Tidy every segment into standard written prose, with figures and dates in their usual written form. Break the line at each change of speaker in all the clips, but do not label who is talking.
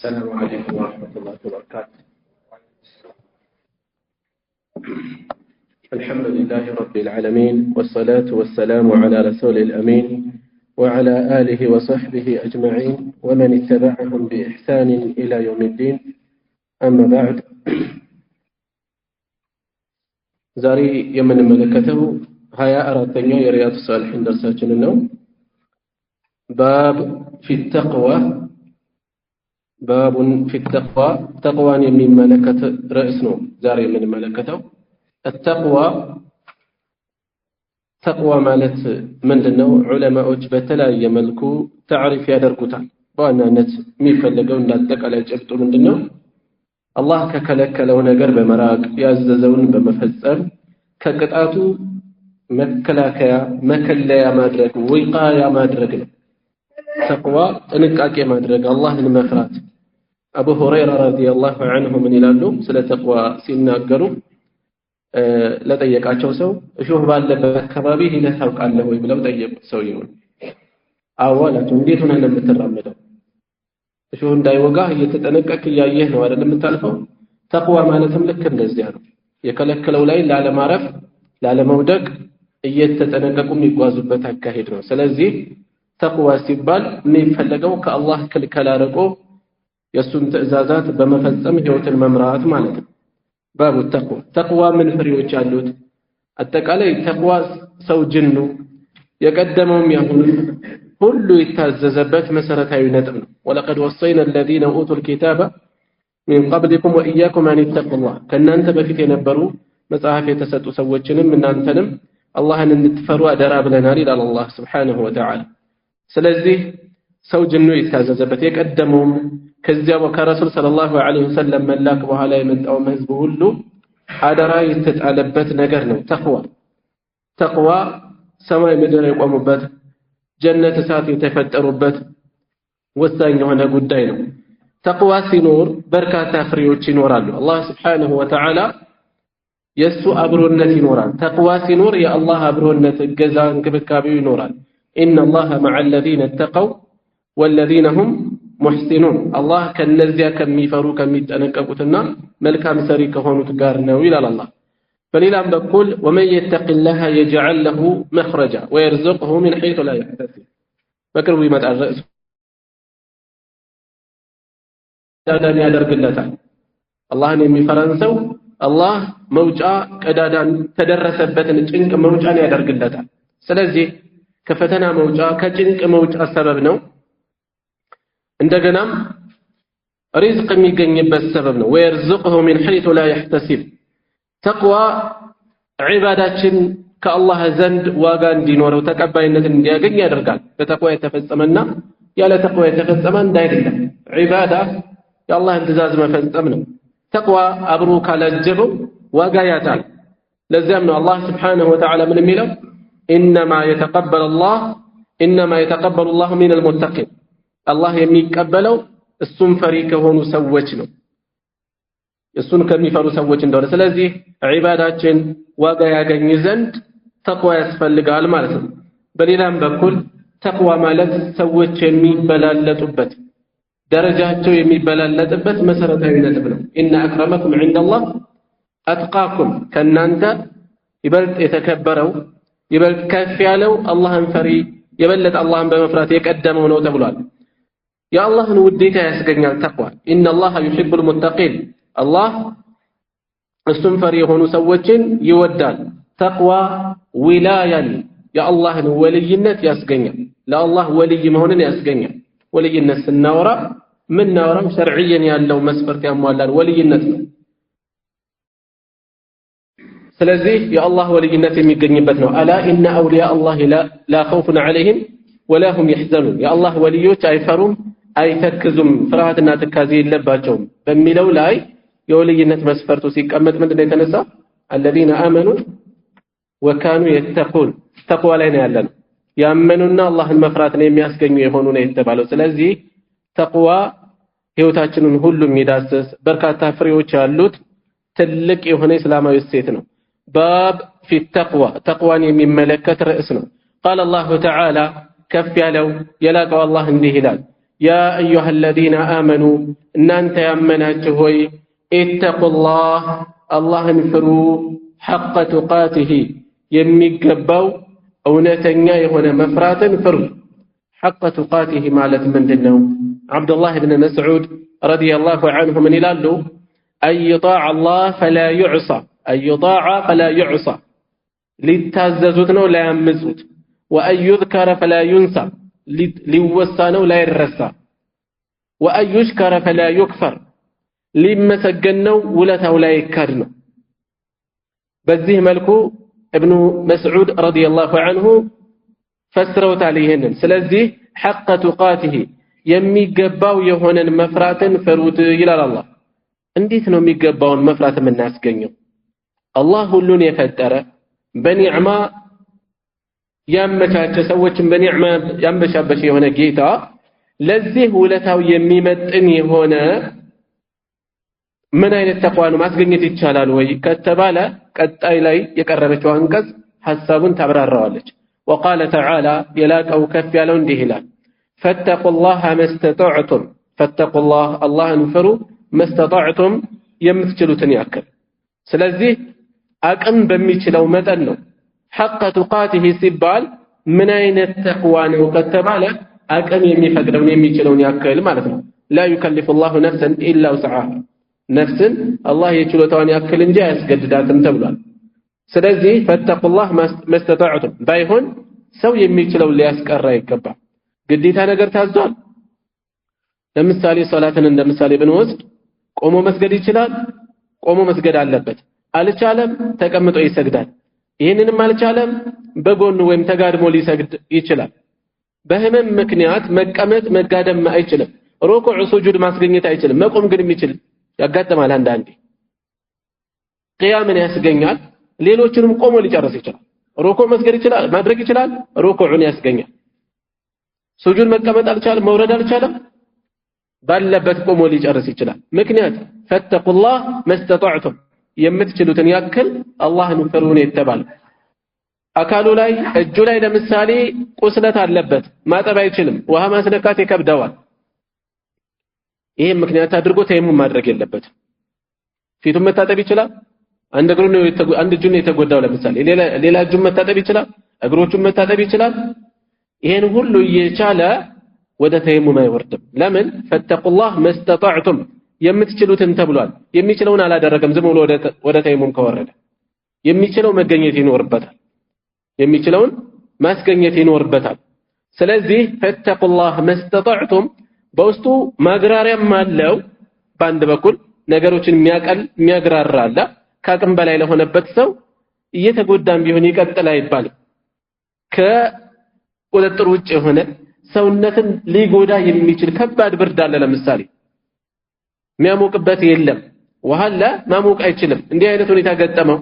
السلام عليكم ورحمة الله وبركاته. الحمد لله رب العالمين والصلاة والسلام على رسول الأمين وعلى آله وصحبه أجمعين ومن اتبعهم بإحسان إلى يوم الدين. أما بعد، زاري يمن ملكته هيا أردتني يا رياض الصالحين درساتنا النوم. باب في التقوى، باب في التقوى، تقوى من ملكة رأسنا زاري من ملكته. التقوى تقوى مالت من لنو علماء جبتلا يملكو تعرف يا درقوتان وانا نت ميفلقو ناتك على جبتو من لنو الله ككلك لو نقر بمراق ياززون بمفزر كقطعتو مكلاكيا مكليا مادرك ويقايا مادرك. تقوى تنقاكي مادرك الله المفرات. أبو هريرة رضي الله عنه من إلالو سلا تقوى سيناقرو ለጠየቃቸው ሰው እሾህ ባለበት አካባቢ ሄደህ ታውቃለህ ወይ ብለው ጠየቁት። ሰውየው አዋላችሁ እንዴት ሆነ ለምትራመደው እሾህ እንዳይወጋ እየተጠነቀቅ ያየህ ነው አይደል የምታልፈው? ተቅዋ ማለትም ልክ እንደዚያ ነው። የከለከለው ላይ ላለማረፍ ላለመውደቅ እየተጠነቀቁ የሚጓዙበት አካሄድ ነው። ስለዚህ ተቅዋ ሲባል የሚፈለገው ከአላህ ክልከላ ርቆ የሱን ትእዛዛት በመፈጸም ህይወትን መምራት ማለት ነው። باب التقوى، تقوى من فريوች አሉት። አጠቃላይ ተቅዋ ሰው ጅኑ የቀደመውም ያሁን ሁሉ ይታዘዘበት መሰረታዊ ነጥብ ነው። ولقد وصينا الذين اوتوا الكتاب من قبلكم واياكم ان اتقوا الله። ከናንተ በፊት የነበሩ መጽሐፍ የተሰጡ ሰዎችንም እናንተንም አላህን እንድትፈሩ አደራ ብለናል ይላል አላህ Subhanahu Wa Ta'ala። ስለዚህ ሰው ጅኑ ይታዘዘበት የቀደመውም ከዚያው ከረሱል ሰለላሁ ዐለይሂ ወሰለም መላክ በኋላ የመጣው ህዝብ ሁሉ አደራ የተጣለበት ነገር ነው። ተቅዋ ሰማይ ምድር የቆሙበት ጀነት እሳት የተፈጠሩበት ወሳኝ የሆነ ጉዳይ ነው። ተቅዋ ሲኖር በርካታ ፍሬዎች ይኖራሉ። አላህ Subhanahu Wa Ta'ala የሱ አብሮነት ይኖራል። ተቅዋ ሲኖር የአላህ አብሮነት እገዛ እንክብካቤው ይኖራል። إن الله مع الذين اتقوا والذين هم ሙህሲኑን አላህ ከነዚያ ከሚፈሩ ከሚጠነቀቁትና መልካም ሰሪ ከሆኑት ጋር ነው ይላል አላህ። በሌላም በኩል ومن يتق الله يجعل له مخرجا ويرزقه من حيث لا يحتسب። በቅርቡ ይመጣል ርዕሱ ዳዳን ያደርግለታል። አላህን የሚፈራን ሰው አላህ መውጫ ቀዳዳን ተደረሰበትን ጭንቅ መውጫን ያደርግለታል። ስለዚህ ከፈተና መውጫ ከጭንቅ መውጫ ሰበብ ነው። እንደገናም ሪዝቅ የሚገኝበት ሰበብ ነው። ወይርዝቅሁ من حيث لا يحتسب። ተቅዋ ዒባዳችን ከአላህ ዘንድ ዋጋ እንዲኖረው ተቀባይነትን እንዲያገኝ ያደርጋል። በተቅዋ የተፈጸመና ያለ ተቅዋ የተፈጸመ እንዳይደለም። ዒባዳ የአላህን ትእዛዝ መፈጸም ነው። ተቅዋ አብሮ ካላጀበው ዋጋ ያጣል። ለዚያም ነው አላህ Subhanahu Wa Ta'ala ምን የሚለው إنما يتقبل الله من المتقين። አላህ የሚቀበለው እሱን ፈሪ ከሆኑ ሰዎች ነው፣ እሱን ከሚፈሩ ሰዎች እንደሆነ። ስለዚህ ዒባዳችን ዋጋ ያገኝ ዘንድ ተቅዋ ያስፈልጋል ማለት ነው። በሌላም በኩል ተቅዋ ማለት ሰዎች የሚበላለጡበት ደረጃቸው የሚበላለጥበት መሰረታዊ ነጥብ ነው። إن أكرمكم عند الله أتقاكم። ከናንተ ይበልጥ የተከበረው ይበልጥ ከፍ ያለው አላህን ፈሪ የበለጠ አላህን በመፍራት የቀደመው ነው ተብሏል። የአላህን ውዴታ ያስገኛል ተቅዋ። إن الله يحب المتقين። አላህ እሱን ፈሪ የሆኑ ሰዎችን ይወዳል። ተቅዋ ዊላያን የአላህን ወልይነት ያስገኛል። ለአላህ ወልይ መሆንን ያስገኛል። ወልይነት ስናወራ ምናወራው ሸርዕየን ያለው መስፈርት ያሟላል ወልይነት ነው። ስለዚህ የአላህ ወልይነት የሚገኝበት ነው። አላ ኢነ አውሊያ አላህ ላ ኸውፉን ዐለይሂም ወላ ሁም የሕዘኑን። የአላህ ወልዮች አይፈሩም አይተክዙም ፍርሃትና ትካዜ የለባቸውም በሚለው ላይ የወልይነት መስፈርቱ ሲቀመጥ ምንድነው የተነሳው? الذين آمنوا وكانوا يتقون። ተቅዋ ላይ ነው ያለነው። ያመኑና አላህን መፍራትን የሚያስገኙ የሆኑ ነው የተባለው። ስለዚህ ተቅዋ ህይወታችንን ሁሉ የሚዳስስ በርካታ ፍሬዎች ያሉት ትልቅ የሆነ እስላማዊ እሴት ነው። ባብ في التقوى ተቅዋን የሚመለከት ርዕስ ነው። قال الله تعالى ከፍ ያለው የላቀው አላህ እንዲህ ይላል يا أيها الذين آمنوا إن أنت يأمناته اتقوا الله الله انفروا حق تقاته يميقبوا أو نتنيا هنا مفرات انفروا حق تقاته مالت من دنو عبد الله بن مسعود رضي الله عنه من إلاله أن يطاع الله فلا يعصى أن يطاع فلا يعصى لتعززتنا لا يمزوت وأن يذكر فلا ينسى لوسانه لا يرسى وأن يشكر فلا يكفر لما سجنوا ولته لا يكرنا بذيه ملكو ابن مسعود رضي الله عنه فسروت عليهن سلذي حق تقاته يميقباو يهونن مفراتن فروت إلى الله እንዴት ነው የሚገባውን መፍራት የምናስገኘው አላህ ሁሉን የፈጠረ በኒዕማ ያመቻቸ ሰዎችን በኒዕማ ያንበሻበሽ የሆነ ጌታ ለዚህ ውለታው የሚመጥን የሆነ ምን አይነት ተቋም ማስገኘት ይቻላል ወይ ከተባለ ቀጣይ ላይ የቀረበችው አንቀጽ ሐሳቡን ታብራራዋለች وقال تعالى يلاقوا كف ያለው እንዲህ ይላል فاتقوا الله ما استطعتم فاتقوا الله الله انفروا ما استطعتم የምትችሉትን ያክል ስለዚህ አቅም በሚችለው መጠን ነው حق تقاته ሲባል ምን አይነት ተቅዋ ነው ከተባለ አቅም የሚፈቅደውን የሚችለውን ያክል ማለት ነው لا يكلف الله نفسا الا وسعها ነፍስን አላህ የችሎታውን ያክል እንጂ አያስገድዳትም ተብሏል ስለዚህ فاتقوا الله ما استطعتم ባይሆን ሰው የሚችለው ሊያስቀራ ይገባል ግዴታ ነገር ታዟል ለምሳሌ ሶላትን እንደምሳሌ ብንወስድ ቆሞ መስገድ ይችላል ቆሞ መስገድ አለበት አልቻለም ተቀምጦ ይሰግዳል ይሄንንም አልቻለም በጎን ወይም ተጋድሞ ሊሰግድ ይችላል በህመም ምክንያት መቀመጥ መጋደም አይችልም ሩኩዕ ሱጁድ ማስገኘት አይችልም መቆም ግን የሚችል ያጋጥማል አንዳንዴ ቂያምን ያስገኛል ሌሎችንም ቆሞ ሊጨርስ ይችላል ሩኩዕ መስገድ ይችላል ማድረግ ይችላል ሩኩዕን ያስገኛል ሱጁድ መቀመጥ አልቻለም መውረድ አልቻለም ባለበት ቆሞ ሊጨርስ ይችላል ምክንያት ፈተቁላህ መስተጣዕቱም የምትችሉትን ያክል አላህን ፍሩን የተባለ አካሉ ላይ እጁ ላይ ለምሳሌ ቁስለት አለበት ማጠብ አይችልም ውሃ ማስነካት ይከብደዋል ይሄ ምክንያት አድርጎ ተየሙም ማድረግ የለበትም ፊቱን መታጠብ ይችላል አንድ እጁን የተጎዳው ለምሳሌ ሌላ እጁን መታጠብ ይችላል እግሮቹን መታጠብ ይችላል ይሄን ሁሉ እየቻለ ወደ ተየሙም አይወርድም ለምን ፈተቁላህ መስተጣዕቱም የምትችሉትን ተብሏል የሚችለውን አላደረገም ዝም ብሎ ወደ ተየሙም ከወረደ የሚችለው መገኘት ይኖርበታል የሚችለውን ማስገኘት ይኖርበታል ስለዚህ ፈተቁላህ መስተጣዕቱም በውስጡ ማግራሪያም አለው በአንድ በኩል ነገሮችን የሚያግራራ አለ ከአቅም በላይ ለሆነበት ሰው እየተጎዳም ቢሆን ይቀጥል አይባልም ከቁጥጥር ውጭ የሆነ ሰውነትን ሊጎዳ የሚችል ከባድ ብርድ አለ ለምሳሌ የሚያሞቅበት የለም ውሃላ ማሞቅ አይችልም እንዲህ አይነት ሁኔታ ገጠመው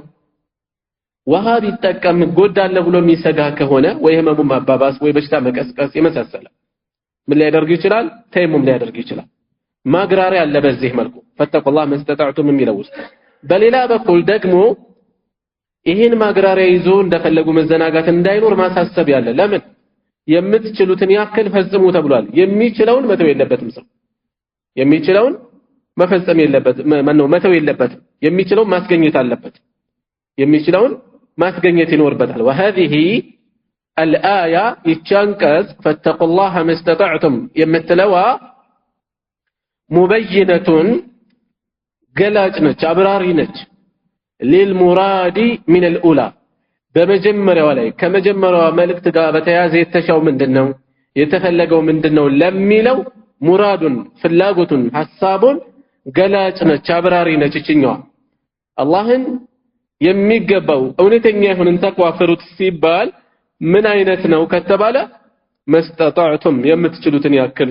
ውሃ ቢጠቀም ጎዳለ ብሎ የሚሰጋ ከሆነ ወይ ህመሙ ማባባስ ወይ በሽታ መቀስቀስ የመሳሰለ ምን ሊያደርግ ይችላል ተየሙም ሊያደርግ ይችላል ማግራሪያ አለ በዚህ መልኩ ፈተቁላህ መስተጣዕቱም የሚለው ውስጥ በሌላ በኩል ደግሞ ይሄን ማግራሪያ ይዞ እንደፈለጉ መዘናጋት እንዳይኖር ማሳሰብ ያለ ለምን የምትችሉትን ያክል ፈጽሙ ተብሏል የሚችለውን መተው የለበትም ሰው የሚችለውን መፈጸም የለበትም መተው የለበትም የሚችለው ማስገኘት አለበት የሚችለውን ማስገኘት ይኖርበታል وهذه الآية يتشانكز فاتقوا الله ما استطعتم يمتلوا مبينة ገላጭ ነች አብራሪ ነች للمراد من الأولى በመጀመሪያው ላይ ከመጀመሪያው መልእክት ጋር በተያያዘ የተሻው ምንድነው የተፈለገው ምንድነው ለሚለው ሙራዱን ፍላጎቱን ሐሳቡን ገላጭ ነች አብራሪ ነች እችኛዋ አላህን የሚገባው እውነተኛ ይሁን ተቅዋ ፍሩት ሲባል ምን አይነት ነው ከተባለ መስተጣዕቱም የምትችሉትን ያክል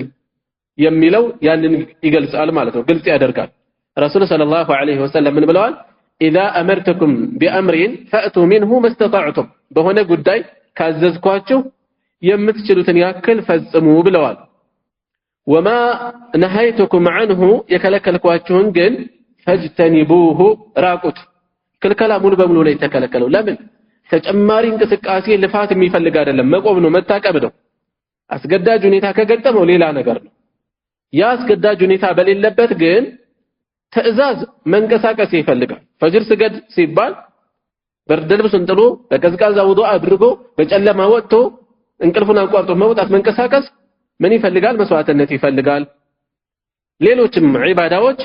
የሚለው ያንን ይገልጻል ማለት ነው ግልጽ ያደርጋል ረሱል ሰለላሁ ዐለይሂ ወሰለም ምን ብለዋል اذا امرتكم بامر فاتوا منه ما استطعتم በሆነ ጉዳይ ካዘዝኳችሁ የምትችሉትን ያክል ፈጽሙ ብለዋል وما نهيتكم عنه የከለከልኳችሁን ግን فاجتنبوه ራቁት ክልከላ ሙሉ በሙሉ ላይ ተከለከለው ለምን ተጨማሪ እንቅስቃሴ ልፋት የሚፈልግ አይደለም መቆም ነው መታቀብ ነው አስገዳጅ ሁኔታ ከገጠመው ሌላ ነገር ነው ያስገዳጅ ሁኔታ በሌለበት ግን ትዕዛዝ መንቀሳቀስ ይፈልጋል። ፈጅር ስገድ ሲባል ብርድ ልብሱን ጥሎ በቀዝቃዛ ውዱእ አድርጎ በጨለማ ወጥቶ እንቅልፉን አቋርጦ መውጣት መንቀሳቀስ ምን ይፈልጋል? መስዋዕትነት ይፈልጋል። ሌሎችም ዒባዳዎች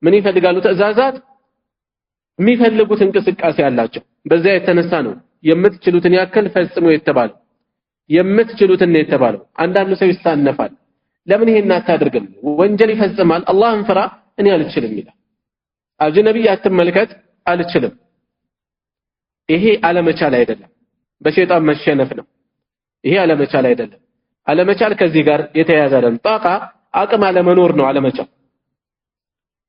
ምን ይፈልጋሉ? ትዕዛዛት የሚፈልጉት እንቅስቃሴ አላቸው። በዚያ የተነሳ ነው የምትችሉትን ያክል ፈጽሙ የተባለው። የምትችሉትን ነው የተባለው። አንዳንዱ ሰው ይሳነፋል። ለምን ይሄን አታድርግም? ወንጀል ይፈጽማል። አላህን ፍራ፣ እኔ አልችልም ይላል። አጅነቢ አትመልከት፣ አልችልም። ይሄ አለመቻል አይደለም፣ በሸይጣን መሸነፍ ነው። ይሄ አለመቻል አይደለም። አለመቻል ከዚህ ጋር የተያያዘ አይደለም። ጣቃ አቅም አለመኖር ነው አለመቻል።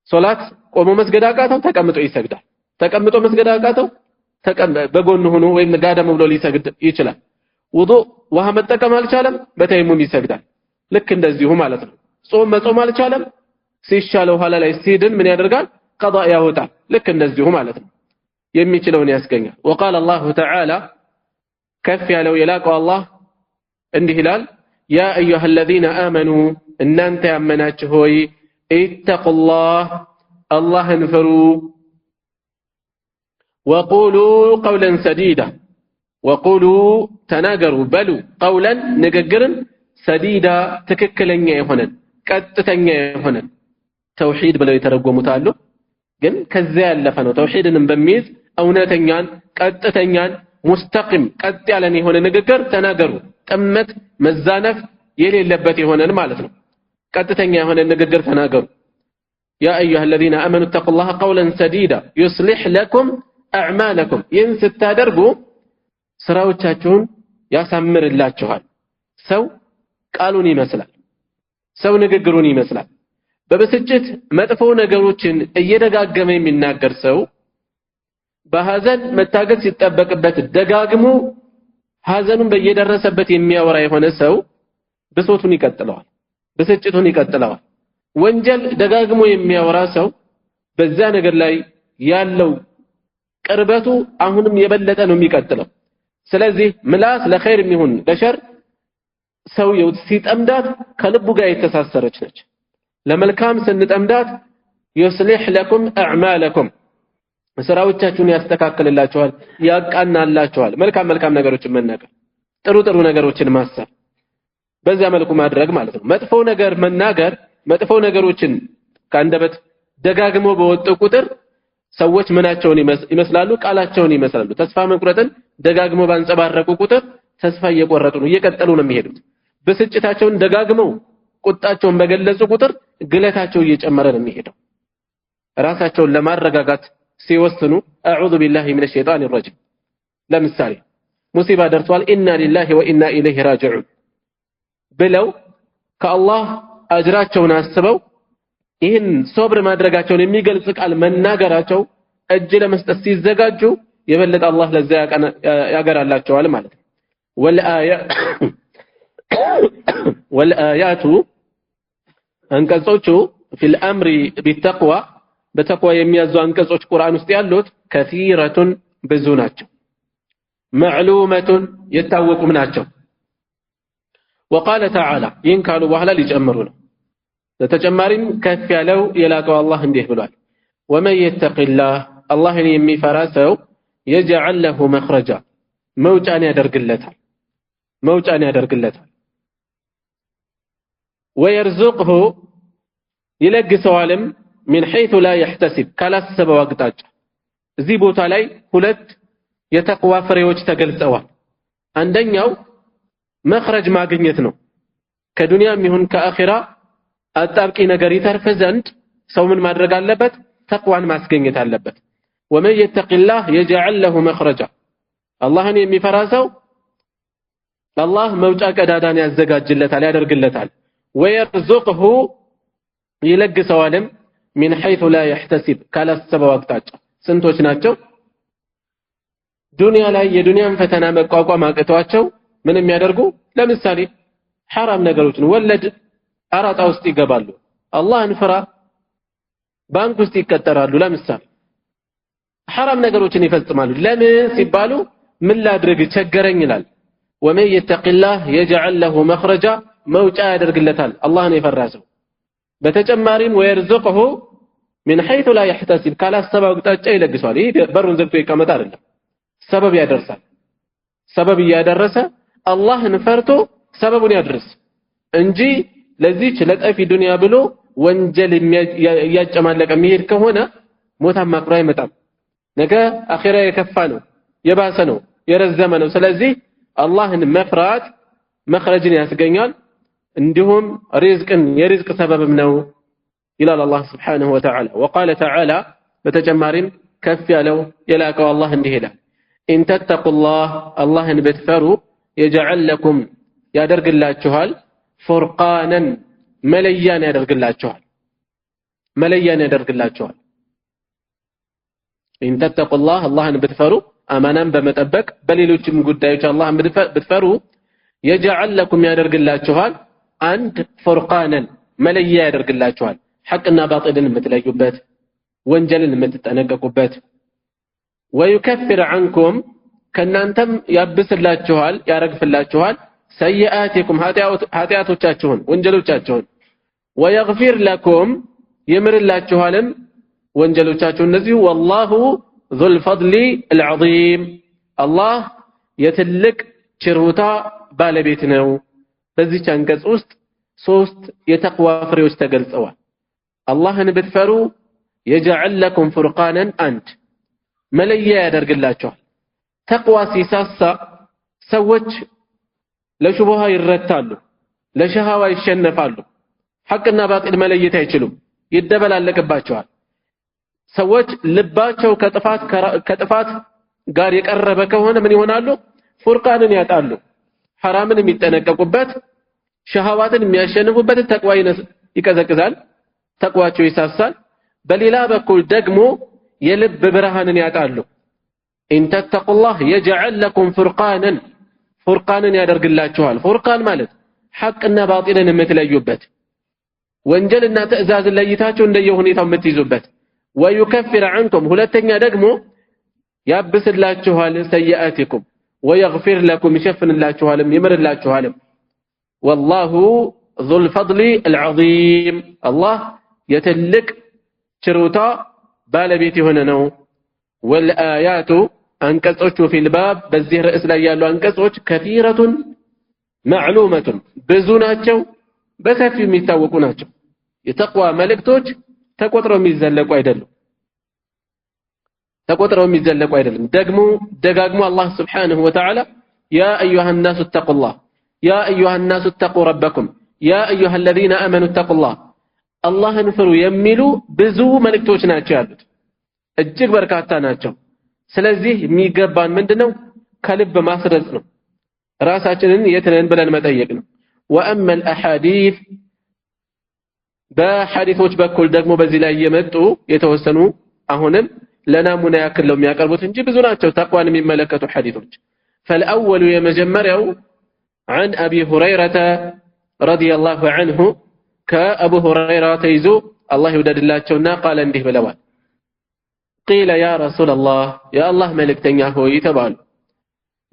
ሶላት ቆሞ መስገድ አቃተው፣ ተቀምጦ ይሰግዳል። ተቀምጦ መስገድ አቃተው፣ በጎን ሆኖ ወይም ጋደም ብሎ ሊሰግድ ይችላል። ውዱእ ውሃ መጠቀም አልቻለም፣ በተይሙም ይሰግዳል። ልክ እንደዚሁ ማለት ነው። ጾም መጾም አልቻለም፣ ሲሻለው ኋላ ላይ ሲድን ምን ያደርጋል? ቀዳ ያወጣል። ልክ እንደዚሁ ማለት ነው። የሚችለውን ያስገኛል። وقال الله تعالى ከፍ ያለው የላቀው አላህ እንዲህ ይላል ያ ايها الذين امنوا እናንተ ያመናችሁ ሆይ ኢተቁላህ አላህን ፍሩ وقولوا قولا سديدا وقولوا ተናገሩ በሉ قولا ንግግርን سديدا ትክክለኛ የሆነን ቀጥተኛ የሆነን ተውሂድ ብለው የተረጎሙት አሉ። ግን ከዚያ ያለፈ ነው። ተውሂድንም በሚይዝ እውነተኛን ቀጥተኛን ሙስተቂም ቀጥ ያለን የሆነ ንግግር ተናገሩ። ጥመት መዛነፍ የሌለበት የሆነን ማለት ነው። ቀጥተኛ የሆነ ንግግር ተናገሩ። يا ايها الذين امنوا اتقوا الله قولا سديدا يصلح لكم اعمالكم ይህን ስታደርጉ ስራዎቻችሁን ያሳምርላችኋል። ሰው ቃሉን ይመስላል፣ ሰው ንግግሩን ይመስላል። በብስጭት መጥፎ ነገሮችን እየደጋገመ የሚናገር ሰው በሐዘን መታገስ ሲጠበቅበት ደጋግሞ ሐዘኑን በየደረሰበት የሚያወራ የሆነ ሰው ብሶቱን ይቀጥለዋል፣ ብስጭቱን ይቀጥለዋል። ወንጀል ደጋግሞ የሚያወራ ሰው በዛ ነገር ላይ ያለው ቅርበቱ አሁንም የበለጠ ነው የሚቀጥለው። ስለዚህ ምላስ ለኸይር የሚሆን ለሸር ሰው ሲጠምዳት ከልቡ ጋር የተሳሰረች ነች። ለመልካም ስንጠምዳት يصلح لكم اعمالكم ስራዎቻችሁን ያስተካክልላችኋል፣ ያቃናላችኋል። መልካም ነገሮችን መናገር፣ ጥሩ ነገሮችን ማሰብ፣ በዛ መልኩ ማድረግ ማለት ነው። መጥፎ ነገር መናገር፣ መጥፎ ነገሮችን ከአንደበት ደጋግሞ በወጡ ቁጥር ሰዎች ምናቸውን ይመስላሉ? ቃላቸውን ይመስላሉ። ተስፋ መቁረጥን ደጋግሞ ባንጸባረቁ ቁጥር ተስፋ እየቆረጡ ነው፣ እየቀጠሉ ነው የሚሄዱት። ብስጭታቸውን ደጋግመው ቁጣቸውን በገለጹ ቁጥር ግለታቸው እየጨመረ ነው የሚሄደው። ራሳቸውን ለማረጋጋት ሲወስኑ አዑዙ ቢላሂ ሚነ ሸይጣን ረጂም ለምሳሌ ሙሲባ ደርሷል፣ ኢና ሊላሂ ወኢና ኢለይሂ ራጂዑን ብለው ከአላህ አጅራቸውን አስበው ይህን ሶብር ማድረጋቸውን የሚገልጽ ቃል መናገራቸው እጅ ለመስጠት ሲዘጋጁ የበለጠ አላህ ለዛ ያገራላቸዋል ማለት ነው። والآيات አንቀጾቹ في الامر بالتقوى በተቅዋ የሚያዙ አንቀጾች ቁርአን ውስጥ ያሉት ከሲረቱን ብዙ ናቸው። معلومة የታወቁም ናቸው። وقال تعالى ይህን ካሉ በኋላ ሊጨምሩ ነው። ለተጨማሪም ከፍ ያለው የላቀው አላህ እንዲህ ብሏል ومن يتق الله አላህን የሚፈራ ሰው يجعل له مخرجا መውጫን ያደርግለታል ويرزقه ይለግሰዋልም من حيث لا يحتسب ካላሰበው አቅጣጫ። እዚህ ቦታ ላይ ሁለት የተቅዋ ፍሬዎች ተገልጸዋል። አንደኛው መخرج ማግኘት ነው። ከዱንያም ይሁን ከአኺራ አጣብቂ ነገር ይተርፍ ዘንድ ሰው ምን ማድረግ አለበት? ተቅዋን ማስገኘት አለበት። ومن يتق الله يجعل له مخرجا አላህን የሚፈራ ሰው አላህ መውጫ ቀዳዳን ያዘጋጅለታል፣ ያደርግለታል። ويرزقه ይለግሰዋልም من حيث لا يحتسب ካላሰበው አቅጣጫ። ስንቶች ናቸው ዱንያ ላይ የዱንያን ፈተና መቋቋም አቅቷቸው ምን የሚያደርጉ? ለምሳሌ حرام ነገሮችን ወለድ አራጣ ውስጥ ይገባሉ። አላህን ፍራ ባንክ ውስጥ ይቀጠራሉ። ለምሳሌ حرام ነገሮችን ይፈጽማሉ። ለምን ሲባሉ ምን ላድርግ ቸገረኝ ይላል። ومن يتق الله يجعل له مخرجا መውጫ ያደርግለታል አላህን የፈራ ሰው። በተጨማሪም ወይርዝቁሁ من حيث لا يحتسب ካላሰበ አቅጣጫ ይለግሳል። ይሄ በሩን ዘግቶ ይቀመጥ አይደለም፣ ሰበብ ያደርሳል። ሰበብ ያደረሰ አላህን ፈርቶ ሰበቡን ያድርስ እንጂ ለዚህች ለጠፊ ዱንያ ብሎ ወንጀል ያጨማለቀ የሚሄድ ከሆነ ሞት አማክሮ አይመጣም። ነገ አኺራ የከፋ ነው፣ የባሰ ነው፣ የረዘመ ነው። ስለዚህ አላህን መፍራት መخرجን ያስገኛል፣ እንዲሁም ሪዝቅን የሪዝቅ ሰበብም ነው ይላል አላህ Subhanahu Wa Ta'ala። وقال تعالى በተጨማሪም ከፍ ያለው የላቀው አላህ እንዲህ ይላል إن تتقوا الله اللهን ብትፈሩ يجعل لكم ያደርግላችኋል فرقانا መለያን ያደርግላችኋል መለያን ያደርግላችኋል إن تتقوا الله اللهን ብትፈሩ አማናን በመጠበቅ በሌሎችም ጉዳዮች አላህን ብትፈሩ يجعل لكم ያደርግላችኋል አንድ فرقانا መለያ ያደርግላችኋል ሐቅና ባጢልን የምትለዩበት ወንጀልን የምትጠነቀቁበት ويكفر عنكم ከናንተም ያብስላችኋል ያረግፍላችኋል ሰይአቲኩም ኃጢአቶቻችሁን ወንጀሎቻችሁን ويغفر لكم ይምርላችኋልም ወንጀሎቻችሁን እነዚህ والله ذو الفضل العظيم الله የትልቅ ችሮታ ባለቤት ነው። በዚህ አንቀጽ ውስጥ ሶስት የተቅዋ ፍሬዎች ተገልጸዋል። አላህን ብትፈሩ يجعل لكم فرقانا አንድ መለያ ያደርግላችኋል። ተቅዋ ሲሳሳ ሰዎች ለሹብሃ ይረታሉ፣ ለሸሃዋ ይሸነፋሉ፣ ሐቅና ባጢል መለየት አይችሉም፣ ይደበላለቅባቸዋል። ሰዎች ልባቸው ከጥፋት ጋር የቀረበ ከሆነ ምን ይሆናሉ? ፉርቃንን ያጣሉ። ሐራምን የሚጠነቀቁበት ሸሃዋትን የሚያሸንፉበት ተቅዋ ይቀዘቅዛል፣ ተቅዋቸው ይሳሳል። በሌላ በኩል ደግሞ የልብ ብርሃንን ያጣሉ። إن تتقوا الله يجعل لكم فرقانا ያደርግላችኋል። ፉርቃን ማለት ሐቅና ባጢልን የምትለዩበት ወንጀልና ትዕዛዝን ለይታችሁ እንደየሁኔታው የምትይዙበት ويكفر عنكم ሁለተኛ ደግሞ ያብስላችኋል ሰይአቲኩም ويغفر لكم ይሸፍንላችኋልም ይምርላችኋልም والله ذو الفضل العظيم الله يتلك ችሮታ ባለቤት የሆነ ነው። والآيات አንቀጾቹ في الباب በዚህ ርዕስ ላይ ያሉ አንቀጾች كثيرة معلومة ብዙ ናቸው፣ በሰፊው የሚታወቁ ናቸው። የተቅዋ መልእክቶች ተቆጥረው የሚዘለቁ አይደለም። ደጋግሞ አላህ Subhanahu Wa Ta'ala يا أيها الناس اتقوا الله يا أيها الناس اتقوا ربكم يا أيها الذين آمنوا اتقوا الله አላህን ፍሩ የሚሉ ብዙ መልእክቶች ናቸው ያሉት፣ እጅግ በርካታ ናቸው። ስለዚህ የሚገባን ምንድነው? ከልብ ማስረጽ ነው። ራሳችንን የትነን ብለን መጠየቅ ነው። وأما الأحاديث በሐዲሶች በኩል ደግሞ በዚህ ላይ የመጡ የተወሰኑ አሁንም ለናሙና ያክል ነው የሚያቀርቡት እንጂ ብዙ ናቸው ተቅዋን የሚመለከቱ ሐዲሶች። فالأول የመጀመሪያው عن أبي هريرة رضي الله عنه كأبو هريرة تيزو الله يوددلاچونا قال እንዲህ ብለዋል قيل يا رسول الله يا الله ملكتኛ ሆይ ተባሉ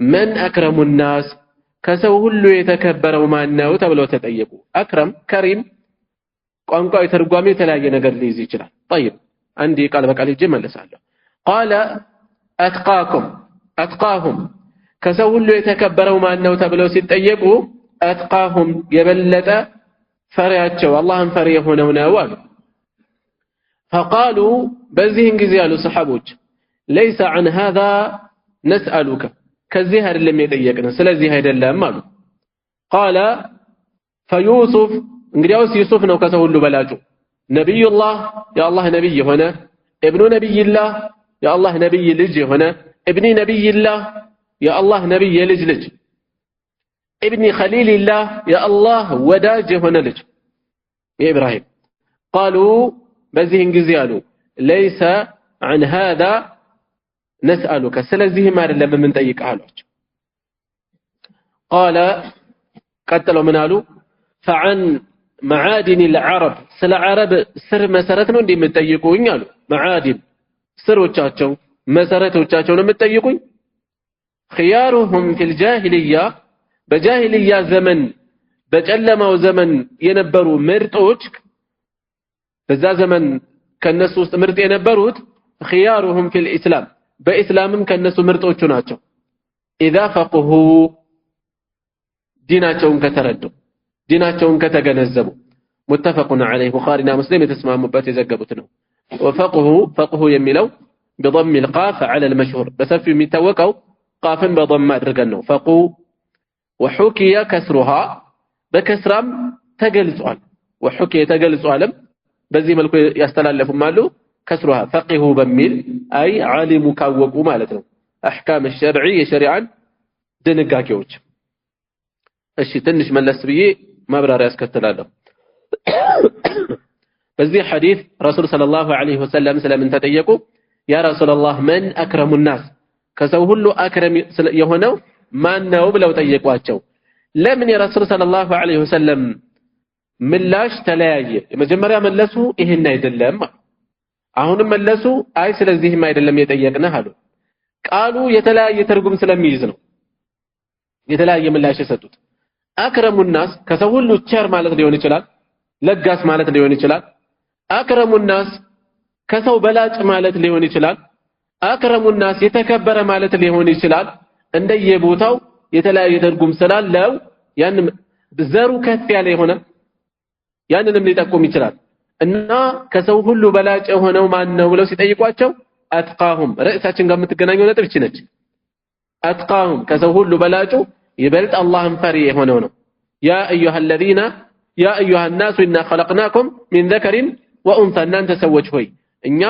من أكرم الناس ከሰው ሁሉ የተከበረው ማን ነው ተብለው ተጠየቁ። አክረም ከሪም ቋንቋው የተርጓሚ የተለያየ ነገር ሊይዝ ይችላል። طيب አንዴ ቃል በቃል እጄ መለሳለሁ። قال أتقاهم ከሰው ሁሉ የተከበረው ማን ነው ተብለው ሲጠየቁ أتقاهم የበለጠ ፈሪያቸው አላህን ፈሪ የሆነው ነው አሉ። فقالوا በዚህን ጊዜ ያሉ ሰሃቦች ليس عن هذا نسألك ከዚህ አይደለም የጠየቅነው ስለዚህ አይደለም አሉ። قال فيوسف እንግዲያውስ ዩሱፍ ነው ከሰው ሁሉ በላጩ ነብዩላህ የአላህ ነብይ የሆነ ابن ነብይላህ የአላህ ነብይ ልጅ የሆነ ابن ነብይላህ የአላህ ነብይ ልጅ ابن خليلላህ የአላህ ወዳጅ የሆነ ልጅ የኢብራሂም قالوا በዚህን ጊዜ አሉ ليس عن هذا نسألك ስለዚህም አይደለም የምንጠይቅህ አሏቸው። قال ቀጥለው ምን አሉ فعن معادن العرب ስለ አረብ ስር መሰረት ነው እንደምትጠይቁኝ አሉ። معادن ስሮቻቸው መሰረቶቻቸው ነው የምትጠይቁኝ። خيارهم في الجاهلية በጃሂልያ ዘመን በጨለማው ዘመን የነበሩ ምርጦች በዛ ዘመን ከነሱ ውስጥ ምርጥ የነበሩት ኺያሩሁም ፊል ኢስላም በእስላምም ከነሱ ምርጦቹ ናቸው ኢዛ ፈቅሁ ዲናቸውን ከተረዱ ዲናቸውን ከተገነዘቡ ሙተፈቁን ዐለይሂ ቡኻሪና ሙስሊም የተስማሙበት የዘገቡት ነው ወፈቅሁ የሚለው بضم القاف على المشهور بسفي የሚታወቀው ቃፍን በضم አድርገን ነው ፈቁ وحكي كسرها በከስራም ተገልጿል وحكي ተገልጿልም በዚህ መልኩ ያስተላለፉም አሉ كسرها فقهوا በሚል አይ ዓሊሙ ካወቁ ማለት ነው احكام الشرعي የሸሪዓን ድንጋጌዎች እሺ ትንሽ መለስ ብዬ ማብራሪያ ያስከትላለሁ በዚህ ሐዲስ ረሱል ሰለላሁ ዐለይሂ ወሰለም ስለምን ተጠየቁ ያ ረሱላህ መን አክረሙ الناس ከሰው ሁሉ አክረም የሆነው ማን ነው ብለው ጠየቋቸው ለምን የረሱል ሰለላሁ ዐለይሂ ወሰለም ምላሽ ተለያየ የመጀመሪያ መለሱ ይሄን አይደለም አሁንም መለሱ አይ ስለዚህም አይደለም የጠየቅነህ አሉ ቃሉ የተለያየ ትርጉም ስለሚይዝ ነው የተለያየ ምላሽ የሰጡት አክረሙ الناس ከሰው ሁሉ ቸር ማለት ሊሆን ይችላል ለጋስ ማለት ሊሆን ይችላል አክረሙ الناس ከሰው በላጭ ማለት ሊሆን ይችላል አክረሙ الناس የተከበረ ማለት ሊሆን ይችላል እንደየቦታው የተለያየ ትርጉም ስላለው ያን ዘሩ ከፍ ያለ የሆነ ያንንም ሊጠቁም ይችላል እና ከሰው ሁሉ በላጭ የሆነው ማን ነው ብለው ሲጠይቋቸው አትቃሁም ርዕሳችን ጋር የምትገናኘው ነጥብ እቺ ነች አትቃሁም ከሰው ሁሉ በላጩ ይበልጥ አላህን ፈሪ የሆነው ነው ያ አዩሃ الناس إنا خلقناكم من ذكر وأنثى እናንተ ሰዎች ሆይ እኛ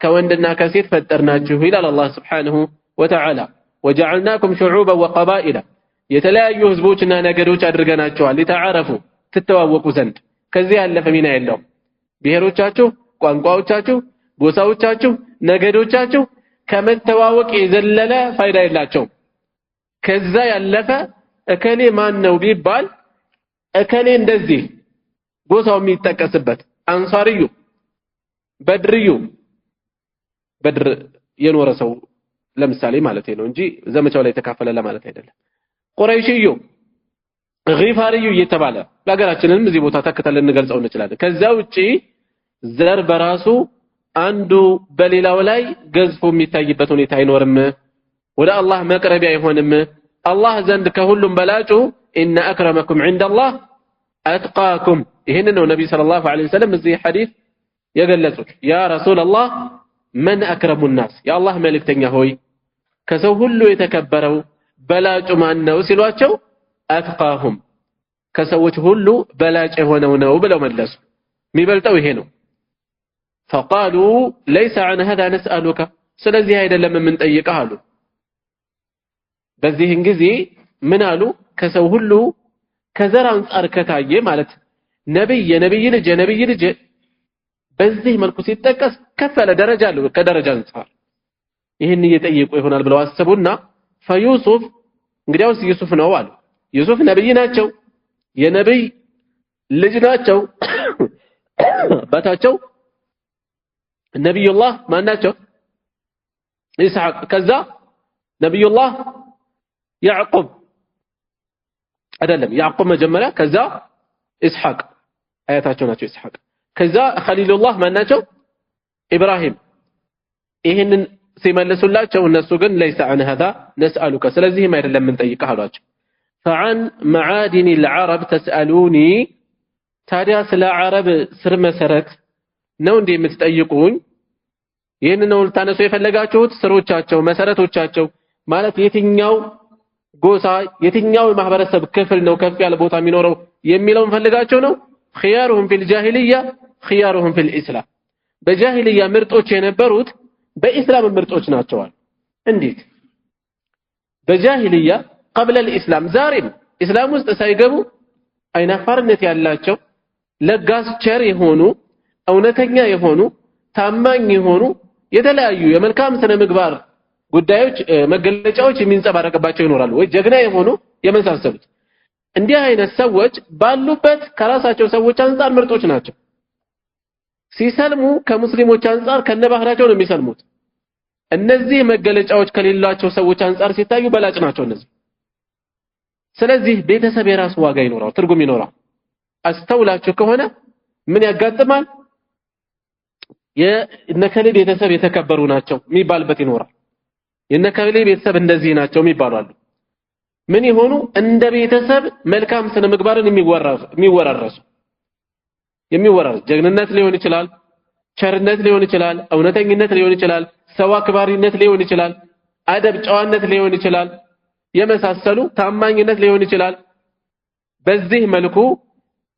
ከወንድና ከሴት ፈጠርናችሁ ይላል አላህ Subhanahu Wa Ta'ala وجعلناكم شعوبا وقبائل የተለያዩ ህዝቦችና ነገዶች አድርገናቸዋል ለተዓረፉ ትተዋወቁ ዘንድ ከዚህ ያለፈ ሚና የለውም ብሔሮቻችሁ ቋንቋዎቻችሁ ጎሳዎቻችሁ ነገዶቻችሁ ከመተዋወቅ የዘለለ ፋይዳ የላቸውም ከዛ ያለፈ እከሌ ማን ነው ቢባል እከሌ እንደዚህ ጎሳው የሚጠቀስበት አንሳሪዩ በድርዩ በድር የኖረ ሰው ለምሳሌ ማለት ነው እንጂ ዘመቻው ላይ ተካፈለ ለማለት አይደለም ቁረይሽዩ ጊፋሪዩ እየተባለ ለሀገራችንም እዚህ ቦታ ተከተለን እንገልጸው እንችላለን ከዛ ውጪ ዘር በራሱ አንዱ በሌላው ላይ ገዝፎ የሚታይበት ሁኔታ አይኖርም ወደ አላህ መቅረቢያ አይሆንም አላህ ዘንድ ከሁሉም በላጩ ኢነ አክረመኩም ዐንደላህ አትቃኩም ይሄን ነው ነብዩ ሰለላሁ ዐለይሂ ወሰለም እዚህ ሐዲስ የገለጹት ያ ረሱላህ መን አክረሙ الناس ያ አላህ መልእክተኛ ሆይ ከሰው ሁሉ የተከበረው በላጩ ማን ነው ሲሏቸው አትቃሁም ከሰዎች ሁሉ በላጭ የሆነው ነው ብለው መለሱ የሚበልጠው ይሄ ነው فقالوا ليس عن هذا نسألك ስለዚህ አይደለም የምንጠይቀህ አሉ በዚህን ጊዜ ምን አሉ ከሰው ሁሉ ከዘር አንፃር ከታየ ማለት የነብይ ልጅ በዚህ መልኩ ሲጠቀስ ከፈለ ደረጃ አለው ከደረጃ አንፃር ይሄን እየጠየቁ ይሆናል ብለው አሰቡና ፈዩሱፍ እንግዲያውስ ዩሱፍ ነው አሉ ዩሱፍ ነብይ ናቸው የነብይ ልጅ ናቸው ባታቸው ነብዩላህ ማን ናቸው ኢስሐቅ ከዛ ነብዩላህ ያዕቆብ አይደለም ያዕቆብ መጀመሪያ ከዛ ኢስሐቅ አያታቸው ናቸው ኢስሐቅ ከዛ ኸሊሉላህ ማን ናቸው ኢብራሂም ይሄንን ሲመልሱላቸው እነሱ ግን ليس عن هذا نسألك ስለዚህም አይደለም እንጠይቀህ አሏቸው فعن معادن العرب تسألوني ታዲያ ስለ አረብ ስር መሰረት ነው እንዴ የምትጠይቁኝ ይሄን ነው ልታነሱ የፈለጋችሁት ስሮቻቸው መሰረቶቻቸው ማለት የትኛው ጎሳ የትኛው ማህበረሰብ ክፍል ነው ከፍ ያለ ቦታ የሚኖረው የሚለውን ፈልጋቸው ነው خيارهم في الجاهليه خيارهم في الاسلام በጃሂልያ ምርጦች የነበሩት በእስላም ምርጦች ናቸዋል እንዴት በጃሂልያ قبل الاسلام ዛሬም እስላም ውስጥ ሳይገቡ አይናፋርነት ያላቸው ለጋስ ቸር የሆኑ እውነተኛ የሆኑ ታማኝ የሆኑ የተለያዩ የመልካም ስነ ምግባር ጉዳዮች መገለጫዎች የሚንጸባረቅባቸው ይኖራሉ ወይ ጀግና የሆኑ የመሳሰሉት እንዲህ አይነት ሰዎች ባሉበት ከራሳቸው ሰዎች አንፃር ምርጦች ናቸው ሲሰልሙ ከሙስሊሞች አንፃር ከነባህራቸው ነው የሚሰልሙት እነዚህ መገለጫዎች ከሌላቸው ሰዎች አንፃር ሲታዩ በላጭ ናቸው እነዚህ ስለዚህ ቤተሰብ የራሱ ዋጋ ይኖራል ትርጉም ይኖራል አስተውላችሁ ከሆነ ምን ያጋጥማል የነከሌ ቤተሰብ የተከበሩ ናቸው የሚባልበት ይኖራል። የነከሌ ቤተሰብ እንደዚህ ናቸው የሚባሉ ምን ይሆኑ እንደ ቤተሰብ መልካም ስነ ምግባርን የሚወራረሱ ጀግንነት ሊሆን ይችላል፣ ቸርነት ሊሆን ይችላል፣ እውነተኝነት ሊሆን ይችላል፣ ሰው አክባሪነት ሊሆን ይችላል፣ አደብ ጨዋነት ሊሆን ይችላል፣ የመሳሰሉ ታማኝነት ሊሆን ይችላል። በዚህ መልኩ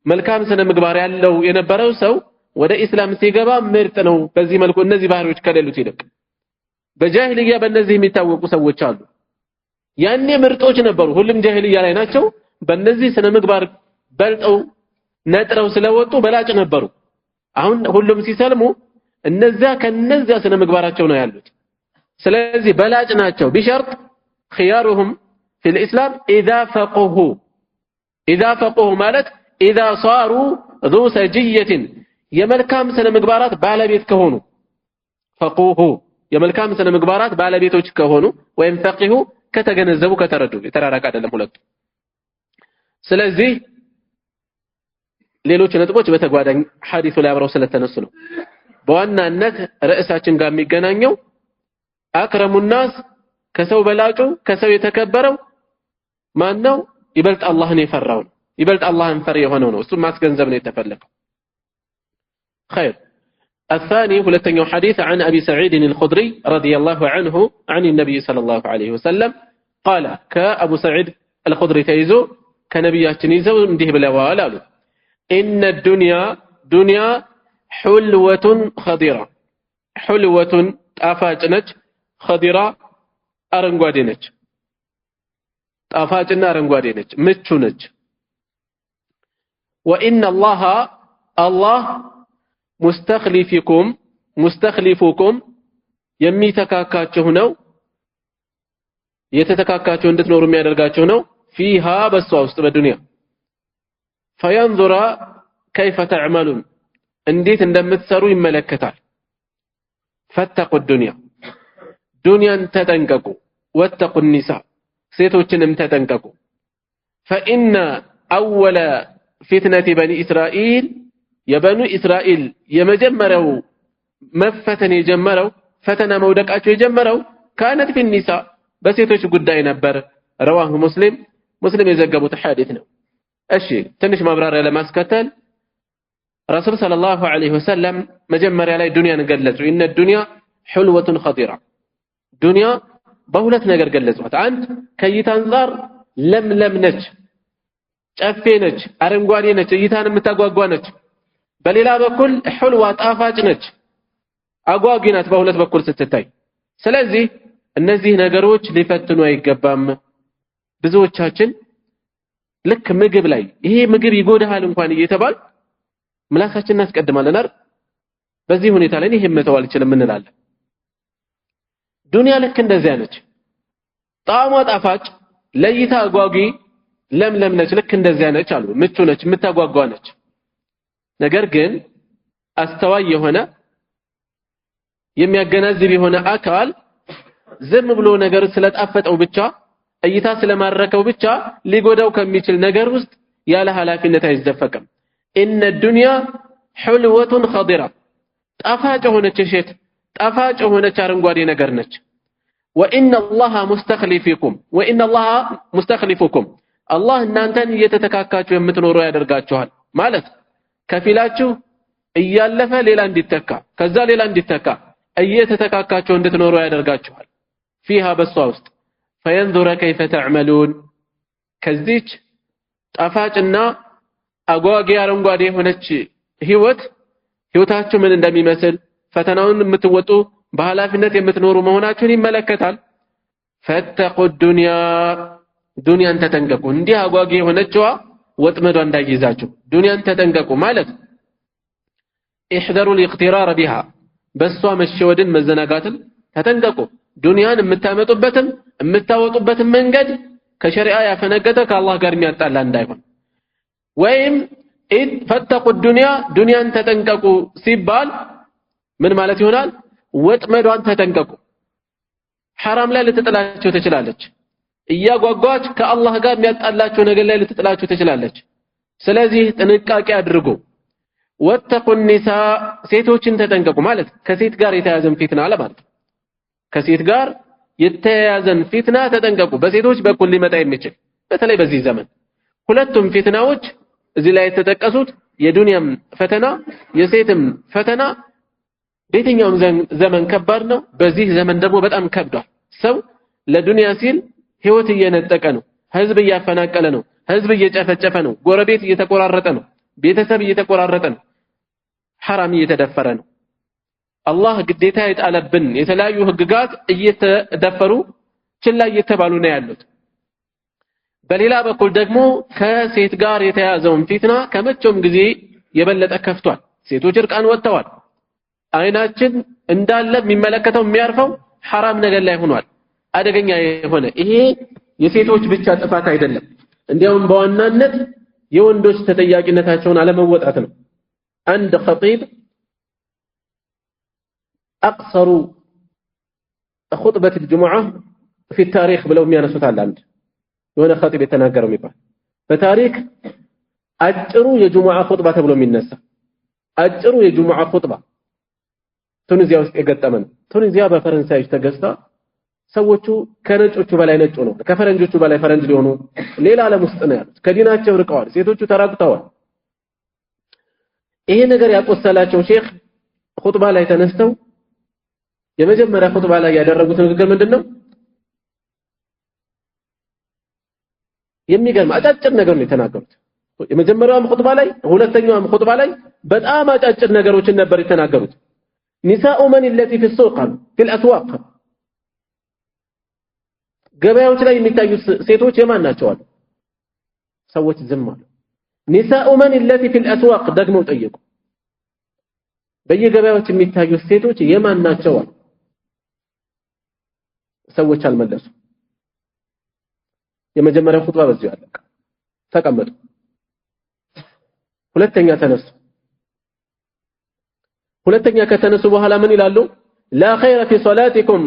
መልካም ስነ ምግባር ያለው የነበረው ሰው ወደ ኢስላም ሲገባ ምርጥ ነው። በዚህ መልኩ እነዚህ ባህሪዎች ከሌሉት ይልቅ በጃሂልያ በእነዚህ የሚታወቁ ሰዎች አሉ። ያኔ ምርጦች ነበሩ፣ ሁሉም ጃሂልያ ላይ ናቸው። በእነዚህ ስነ ምግባር በልጠው ነጥረው ስለወጡ በላጭ ነበሩ። አሁን ሁሉም ሲሰልሙ እነዚያ ከነዚያ ስነ ምግባራቸው ነው ያሉት። ስለዚህ በላጭ ናቸው። ቢሸርጥ خيارهم في الإسلام إذا فقهوا ማለት إذا صاروا ذو سجية የመልካም ስነ ምግባራት ባለቤት ከሆኑ فقوه የመልካም ስነ ምግባራት ባለቤቶች ከሆኑ ወይም ፈቂሁ ከተገነዘቡ ከተረዱ የተራራቀ አይደለም ሁለቱ። ስለዚህ ሌሎች ነጥቦች በተጓዳኝ ሐዲሱ ላይ አብረው ስለተነሱ ነው። በዋናነት ርዕሳችን ጋር የሚገናኘው አክረሙ الناس ከሰው በላጩ ከሰው የተከበረው ማን ነው? ይበልጥ አላህን የፈራው ነው። ይበልጥ አላህን ፈሪ የሆነው ነው። እሱም ማስገንዘብ ነው የተፈለገው። خير الثاني ሁለተኛው ሐዲስ عن ابي سعيد الخدري رضي الله عنه عن النبي صلى الله عليه وسلم قال كابو سعيد الخدري ተይዞ ከነብያችን ይዘው እንዲህ ብለዋል አሉ ان الدنيا دنيا حلوة خضرة حلوة ጣፋጭ ነች خضرة አረንጓዴ ነች። ጣፋጭና አረንጓዴ ነች፣ ምቹ ነች። وان الله مستخلفكم የሚተካካችሁ ነው፣ የተተካካችሁ እንድትኖሩ የሚያደርጋችሁ ነው። فيها በሷ ውስጥ በዱንያ فينظر كيف تعملون እንዴት እንደምትሰሩ ይመለከታል። فاتقوا الدنيا ዱንያን ተጠንቀቁ። واتقوا النساء ሴቶችንም ተጠንቀቁ። فإن أول فتنة بني إسرائيل የበኑ እስራኤል የመጀመሪያው መፈተን የጀመረው ፈተና መውደቃቸው የጀመረው كانت في النساء በሴቶች ጉዳይ ነበር። رواه مسلم የዘገቡት ሐዲስ ነው። እሺ ትንሽ ማብራሪያ ለማስከተል ረሱል ሰለላሁ ዐለይሂ ወሰለም መጀመሪያ ላይ ዱንያን ገለጹ። إن الدنيا حلوة خضرة ዱንያ በሁለት ነገር ገለጿት። አንድ ከይታ አንፃር ለምለም ነች፣ ጨፌ ነች፣ አረንጓዴ ነች፣ እይታን የምታጓጓ ነች። በሌላ በኩል حلوة ጣፋጭ ነች፣ አጓጊ ናት በሁለት በኩል ስትታይ። ስለዚህ እነዚህ ነገሮች ሊፈትኑ አይገባም። ብዙዎቻችን ልክ ምግብ ላይ ይሄ ምግብ ይጎዳሃል እንኳን እየተባል ምላሳችንን እናስቀድማለን አይደል? በዚህ ሁኔታ ላይ ይሄ መተው አልችልም እንላለን። ዱንያ ልክ እንደዚያ ነች። ጣዕሟ ጣፋጭ፣ ለይታ አጓጊ፣ ለምለም ነች። ልክ እንደዚያ ነች አሉ። ምቹ ነች፣ የምታጓጓ ነች። ነገር ግን አስተዋይ የሆነ የሚያገናዝብ የሆነ አካል ዝም ብሎ ነገር ስለጣፈጠው ብቻ እይታ ስለማረከው ብቻ ሊጎዳው ከሚችል ነገር ውስጥ ያለ ኃላፊነት አይዘፈቅም። إن الدنيا حلوة خضرة ጣፋጭ ሆነች እሸት፣ ጣፋጭ ሆነች አረንጓዴ ነገር ነች። وإن الله مستخلفكم الله እናንተን እየተተካካችሁ የምትኖሩ ያደርጋችኋል ማለት ከፊላችሁ እያለፈ ሌላ እንዲተካ ከዛ ሌላ እንዲተካ እየተተካካችሁ እንድትኖሩ ያደርጋችኋል። فيها በሷ ውስጥ فينظر كيف تعملون ከዚች ጣፋጭና አጓጊ አረንጓዴ ሆነች ህይወታችሁ ምን እንደሚመስል ፈተናውን የምትወጡ በኃላፊነት የምትኖሩ መሆናችሁን ይመለከታል። فاتقوا الدنيا ዱንያን ተጠንቀቁ። እንዲህ አጓጊ የሆነችዋ ወጥመዷ እንዳይይዛችሁ ዱንያን ተጠንቀቁ ማለት احذروا الاغترار بها በሷ መሸወድን መዘናጋትን ተጠንቀቁ። ዱንያን የምታመጡበትም የምታወጡበትም መንገድ ከሸሪዓ ያፈነገጠ ከአላህ ጋር የሚያጣላ እንዳይሆን ወይም ፈተቁ ዱንያን ተጠንቀቁ ሲባል ምን ማለት ይሆናል? ወጥመዷን ተጠንቀቁ። ሐራም ላይ ልትጥላችሁ ትችላለች። እያጓጓች ከአላህ ጋር የሚያጣላችሁ ነገር ላይ ልትጥላችሁ ትችላለች። ስለዚህ ጥንቃቄ አድርጉ። ወተቁ النساء ሴቶችን ተጠንቀቁ ማለት ከሴት ጋር የተያዘን ፊትና አለ ማለት ከሴት ጋር የተያዘን ፊትና ተጠንቀቁ በሴቶች በኩል ሊመጣ የሚችል በተለይ በዚህ ዘመን ሁለቱም ፊትናዎች እዚህ ላይ የተጠቀሱት የዱንያም ፈተና የሴትም ፈተና በየትኛውም ዘመን ከባድ ነው በዚህ ዘመን ደግሞ በጣም ከብዷል ሰው ለዱንያ ሲል ህይወት እየነጠቀ ነው ህዝብ እያፈናቀለ ነው ህዝብ እየጨፈጨፈ ነው ጎረቤት እየተቆራረጠ ነው ቤተሰብ እየተቆራረጠ ነው حرام እየተደፈረ ነው አላህ ግዴታ የጣለብን የተለያዩ ህግጋት እየተደፈሩ ችላ እየተባሉ ነው ያሉት በሌላ በኩል ደግሞ ከሴት ጋር የተያዘውን ፊትና ከመቼውም ጊዜ የበለጠ ከፍቷል ሴቶች እርቃን ወጥተዋል አይናችን እንዳለ የሚመለከተው የሚያርፈው حرام ነገር ላይ ሆኗል አደገኛ የሆነ ይሄ የሴቶች ብቻ ጥፋት አይደለም እንዲያውም በዋናነት የወንዶች ተጠያቂነታቸውን አለመወጣት ነው አንድ خطيب اقصر خطبه الجمعه في التاريخ ብለው የሚያነሱት አለ አንድ የሆነ خطيب የተናገረው የሚባል በታሪክ አጭሩ የጁሙዓ ኹጥባ ተብሎ የሚነሳ አጭሩ የጁሙዓ ኹጥባ ቱኒዚያ ውስጥ የገጠመ ነው ቱኒዚያ በፈረንሳዮች ተገዝታ ሰዎቹ ከነጮቹ በላይ ነጭ ነው ከፈረንጆቹ በላይ ፈረንጅ ሊሆኑ ሌላ ዓለም ውስጥ ነው ያሉት ከዲናቸው ርቀዋል ሴቶቹ ተራቁተዋል ይሄ ነገር ያቆሰላቸው ሼክ ኹጥባ ላይ ተነስተው የመጀመሪያ ኹጥባ ላይ ያደረጉት ንግግር ምንድነው የሚገርም አጫጭር ነገር ነው የተናገሩት የመጀመሪያው ኹጥባ ላይ ሁለተኛው ኹጥባ ላይ በጣም አጫጭር ነገሮችን ነበር የተናገሩት ኒሳኡ መን التي في السوق في الاسواق ገበያዎች ላይ የሚታዩ ሴቶች የማን ናቸው አሉ ሰዎች ዝም አሉ ኒሳኡ መን التي في الاسواق ደግሞ ጠየቁ በየገበያዎች የሚታዩ ሴቶች የማን ናቸው አሉ ሰዎች አልመለሱ የመጀመሪያው ኹጥባ በዚህ አለቀ ተቀመጡ ሁለተኛ ተነሱ ሁለተኛ ከተነሱ በኋላ ምን ይላሉ لا خير في صلاتكم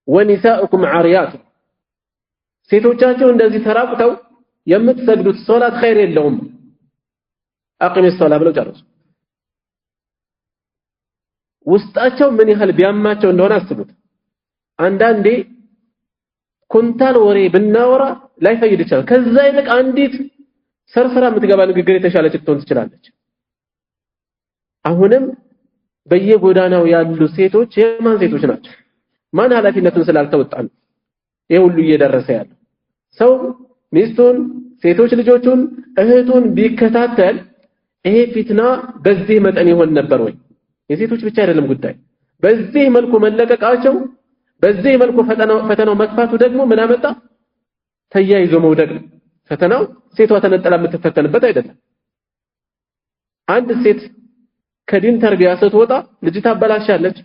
ونساؤكم عاريات ሴቶቻቸው እንደዚህ ተራቁተው የምትሰግዱት ሶላት ኸይር የለውም አቂም الصلاه ብለው ጨረሱ ውስጣቸው ምን ያህል ቢያማቸው እንደሆነ አስቡት አንዳንዴ ኩንታል ወሬ ብናወራ ላይፈይድ ይችላል ከዛ ይልቅ አንዲት ሰርሰራ የምትገባ ንግግር የተሻለች ልትሆን ትችላለች አሁንም በየጎዳናው ያሉ ሴቶች የማን ሴቶች ናቸው ማን ኃላፊነቱን ስላልተወጣ ነው ይሄ ሁሉ እየደረሰ ያለው ሰው ሚስቱን ሴቶች ልጆቹን እህቱን ቢከታተል ይሄ ፊትና በዚህ መጠን ይሆን ነበር ወይ የሴቶች ብቻ አይደለም ጉዳይ በዚህ መልኩ መለቀቃቸው በዚህ መልኩ ፈተናው መክፋቱ ደግሞ ምን አመጣ ተያይዞ መውደቅ ፈተናው ሴቷ ተነጠላ የምትፈተንበት አይደለም አንድ ሴት ከዲን ተርቢያ ስትወጣ ልጅ ታበላሻለች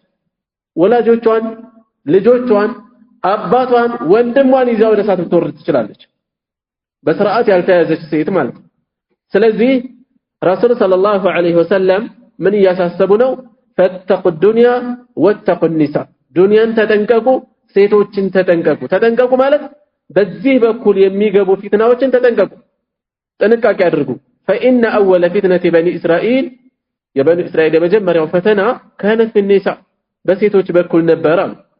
ወላጆቿን ልጆቿን አባቷን ወንድሟን ይዛ ወደ ሳት ልትወርድ ትችላለች በስርዓት ያልተያዘች ሴት ማለት ስለዚህ ረሱል ሰለላሁ ዐለይሂ ወሰለም ምን ያሳሰቡ ነው ፈተቁ الدنيا واتقوا النساء ዱንያን ተጠንቀቁ ሴቶችን ተጠንቀቁ ማለት በዚህ በኩል የሚገቡ ፊትናዎችን ተጠንቀቁ ጥንቃቄ አድርጉ فإن أول فتنة بني إسرائيل የበኒ እስራኤል የመጀመሪያው ፈተና كانت في النساء በሴቶች በኩል ነበር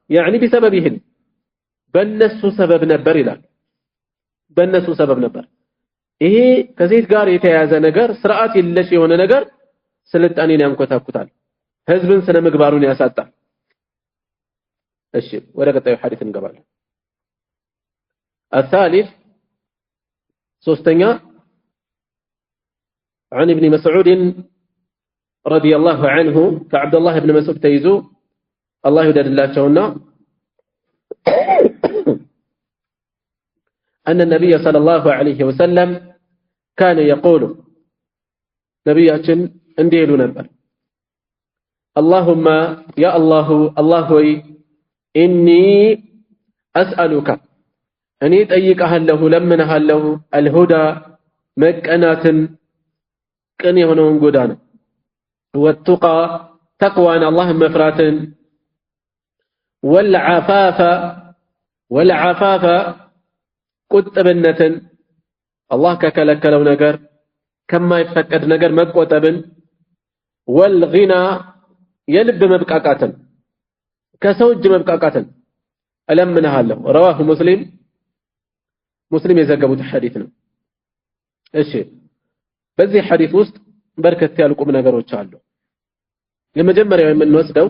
يعني بسببهم በእነሱ ሰበብ ነበር ይላል በእነሱ ሰበብ ነበር ይሄ ከሴት ጋር የተያያዘ ነገር ስርዓት የለሽ የሆነ ነገር ስልጣኔን ያንኮታኩታል ህዝብን ስነ ምግባሩን ያሳጣል እሺ ወደ ቀጣዩ ሐዲስ እንገባለን الثالث ሶስተኛ عن ابن مسعود رضي الله عنه كعبد الله بن مسعود تيزو الله يدللاቸውና أن النبي صلى الله عليه وسلم كان يقول نبياتنا እንዲህ ይሉ ነበር اللهم يا الله الله ሆይ إني أسألك እኔ ጠይቀሃለሁ ለምንሃለሁ الهدى መቀናትን ቅን የሆነውን ጎዳና والتقى تقوى الله مفراتن والعفاف ቁጥብነትን አላህ ከከለከለው ነገር ከማይፈቀድ ነገር መቆጠብን والغنى يلب مبقاقات كسوج مبقاقات ألمنها له رواه مسلم يزقبوا حديثنا الشيء بذي حديث وسط بركة يالكم نغروች አሉ የመጀመሪያው የምንወስደው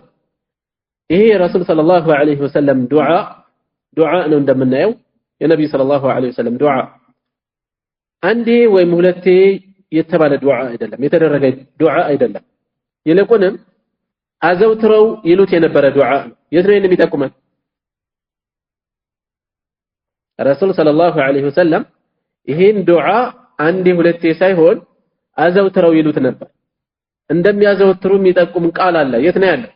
ይሄ ረሱል ሰለላሁ ዐለይሂ ወሰለም ዱዓ ነው እንደምናየው የነብዩ ሰለላሁ ዐለይሂ ወሰለም ዱዓ አንዴ ወይም ሁለቴ የተባለ ዱዓ አይደለም የተደረገ ዱዓ አይደለም ይልቁንም አዘውትረው ይሉት የነበረ ዱዓ የት ነው የሚጠቁመን ረሱል ሰለላሁ ዐለይሂ ወሰለም ይሄን ዱዓ አንዴ ሁለቴ ሳይሆን አዘውትረው ይሉት ነበር እንደሚያዘወትሩ የሚጠቁም ቃል አለ የት ነው ያለው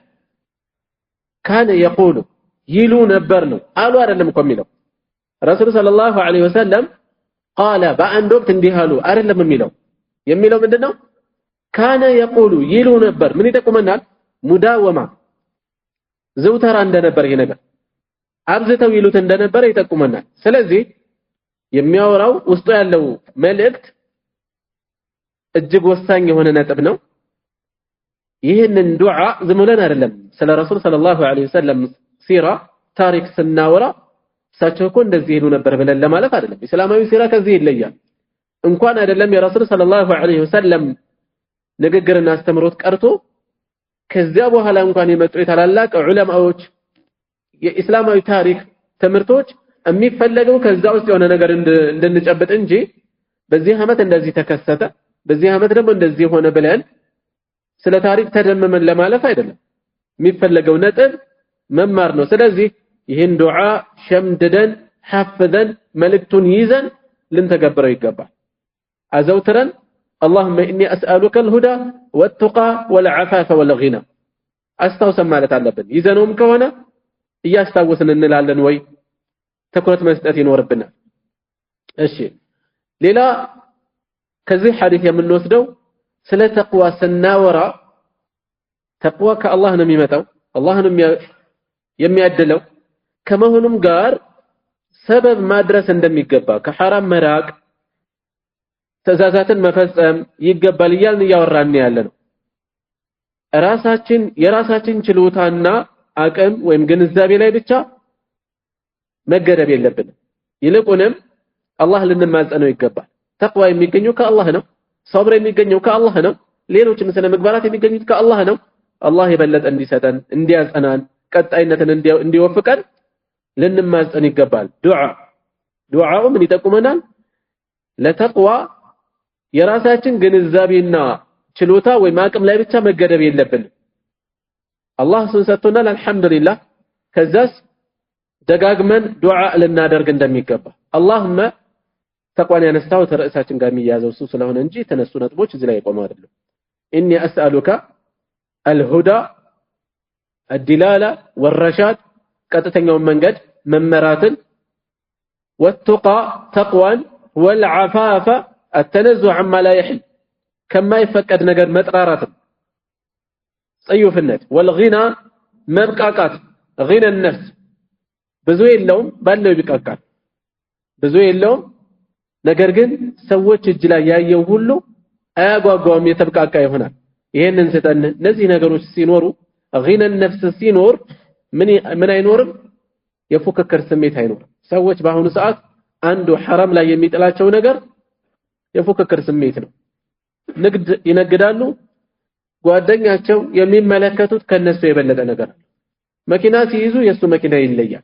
ካነ يقول ይሉ ነበር ነው አሉ አይደለም እኮ የሚለው ረሱል ሰለላሁ ዐለይሂ ወሰለም قال በአንድ ወቅት እንዲህ አሉ አይደለም የሚለው ምንድነው ካነ يقول ይሉ ነበር ምን ይጠቁመናል ሙዳወማ ዘውተራ እንደነበር ይሄ ነገር አብዝተው ይሉት እንደነበር ይጠቁመናል ስለዚህ የሚያወራው ውስጡ ያለው መልእክት እጅግ ወሳኝ የሆነ ነጥብ ነው ይሄንን ዱዓ ዝም ብለን አይደለም ስለ ረሱል ሰለላሁ ዐለይሂ ወሰለም ሲራ ታሪክ ስናወራ እሳቸው እኮ እንደዚህ ይሉ ነበር ብለን ለማለት አይደለም እስላማዊ ሲራ ከዚህ ይለያል እንኳን አይደለም የረሱል ሰለላሁ ዐለይሂ ወሰለም ንግግርና አስተምሮት ቀርቶ ከዚያ በኋላ እንኳን የመጡ የታላላቅ ዑለማዎች የእስላማዊ ታሪክ ትምህርቶች የሚፈለገው ከዛ ውስጥ የሆነ ነገር እንድንጨብጥ እንጂ በዚህ አመት እንደዚህ ተከሰተ በዚህ አመት ደግሞ እንደዚህ ሆነ ብለን ስለ ታሪክ ተደመመን ለማለፍ አይደለም የሚፈለገው ነጥብ መማር ነው ስለዚህ ይህን ዱዓ ሸምድደን ሐፍዘን መልእክቱን ይዘን ልንተገብረው ይገባል አዘውትረን اللهم اني اسالك الهدى والتقى والعفاف والغنى አስታውሰን ማለት አለብን ይዘነውም ከሆነ እያስታወስን እንላለን ወይ ትኩረት መስጠት ይኖርብናል እሺ ሌላ ከዚህ ሐዲስ የምንወስደው ስለ ተቅዋ ስናወራ ተቅዋ ከአላህ ነው የሚመጣው አላህ ነው የሚያድለው ከመሆኑም ጋር ሰበብ ማድረስ እንደሚገባ ከሐራም መራቅ ተዛዛትን መፈጸም ይገባል ይያልን ያወራን ያለነው የራሳችን ችሎታና አቅም ወይም ግንዛቤ ላይ ብቻ መገደብ የለብንም ይልቁንም አላህ ልንማጸነው ይገባል ተቅዋ የሚገኘው ከአላህ ነው ሶብር የሚገኘው ከአላህ ነው ሌሎችም ስነ ምግባራት የሚገኙት ከአላህ ነው አላህ የበለጠ እንዲሰጠን እንዲያጸናን ቀጣይነትን እንዲወፍቀን ልንማጸን ይገባል ዱዓው ምን ይጠቁመናል ለተቅዋ የራሳችን ግንዛቤና ችሎታ ወይ አቅም ላይ ብቻ መገደብ የለብንም አላህ ሰጥቶናል አልহামዱሊላህ ከዛስ ደጋግመን ዱዓ ልናደርግ እንደሚገባ اللهم ተቋን ያነሳው ተርዕሳችን ጋር የሚያዘው እሱ ስለሆነ እንጂ ተነሱ ነጥቦች እዚህ ላይ ቆመው አይደለም اني اسالك الهدى الدلاله والرشاد ቀጥተኛው መንገድ መመራትን والتقى تقوى والعفاف التنزه عما لا يحل كما يفقد ነገር መጥራራትን ጽዩፍነት والغنى መብቃቃት غنى النفس ብዙ የለውም ባለው ይብቃቃል ብዙ የለውም ነገር ግን ሰዎች እጅ ላይ ያየው ሁሉ አያጓጓም የተብቃቃ ይሆናል ይሄንን ሰጠን እነዚህ ነገሮች ሲኖሩ غنى النفس ሲኖር ምን አይኖርም የፉክክር ስሜት አይኖርም ሰዎች በአሁኑ ሰዓት አንዱ حرام ላይ የሚጥላቸው ነገር የፉክክር ስሜት ነው ንግድ ይነግዳሉ ጓደኛቸው የሚመለከቱት ከነሱ የበለጠ ነገር መኪና ሲይዙ የሱ መኪና ይለያል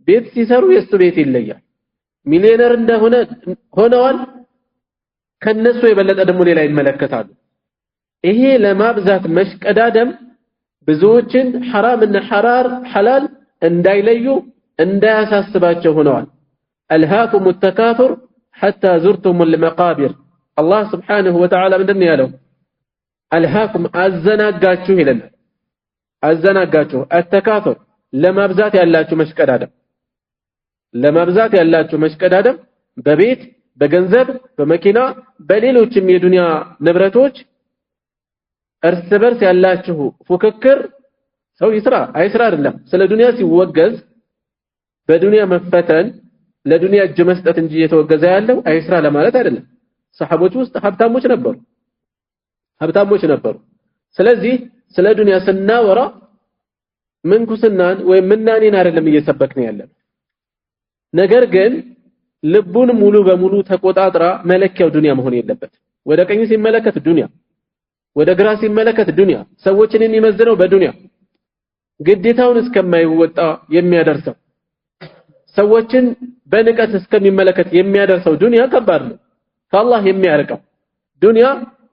ቤት ሲሰሩ የሱ ቤት ይለያል ሚሊዮነር እንደሆነ ሆነዋል ከነሱ የበለጠ ደግሞ ሌላ ይመለከታሉ ይሄ ለማብዛት መሽቀዳደም ብዙዎችን حرام እና حلال እንዳይለዩ እንዳያሳስባቸው ሆነዋል الهاكم التكاثر حتى زرتم المقابر الله سبحانه وتعالى ምንድነው ያለው الهاكم አዘናጋችሁ ይለናል አዘናጋችሁ التكاثر ለማብዛት ያላችሁ መሽቀዳደም በቤት በገንዘብ በመኪና በሌሎችም የዱንያ ንብረቶች እርስ በርስ ያላችሁ ፉክክር ሰው ይስራ አይስራ አይደለም ስለ ዱንያ ሲወገዝ በዱንያ መፈተን ለዱንያ እጅ መስጠት እንጂ የተወገዘ ያለው አይስራ ለማለት አይደለም ሰሃቦች ውስጥ ሀብታሞች ነበሩ ስለዚህ ስለ ዱንያ ስናወራ ምንኩስናን ወይ ምናኔን አይደለም እየሰበክን ያለን ነገር ግን ልቡን ሙሉ በሙሉ ተቆጣጥራ መለኪያው ዱንያ መሆን የለበት ወደ ቀኝ ሲመለከት ዱንያ ወደ ግራ ሲመለከት ዱንያ ሰዎችን የሚመዝነው በዱንያ ግዴታውን እስከማይወጣ የሚያደርሰው ሰዎችን በንቀት እስከሚመለከት የሚያደርሰው ዱንያ ከባድ ነው ከአላህ የሚያርቀው ዱንያ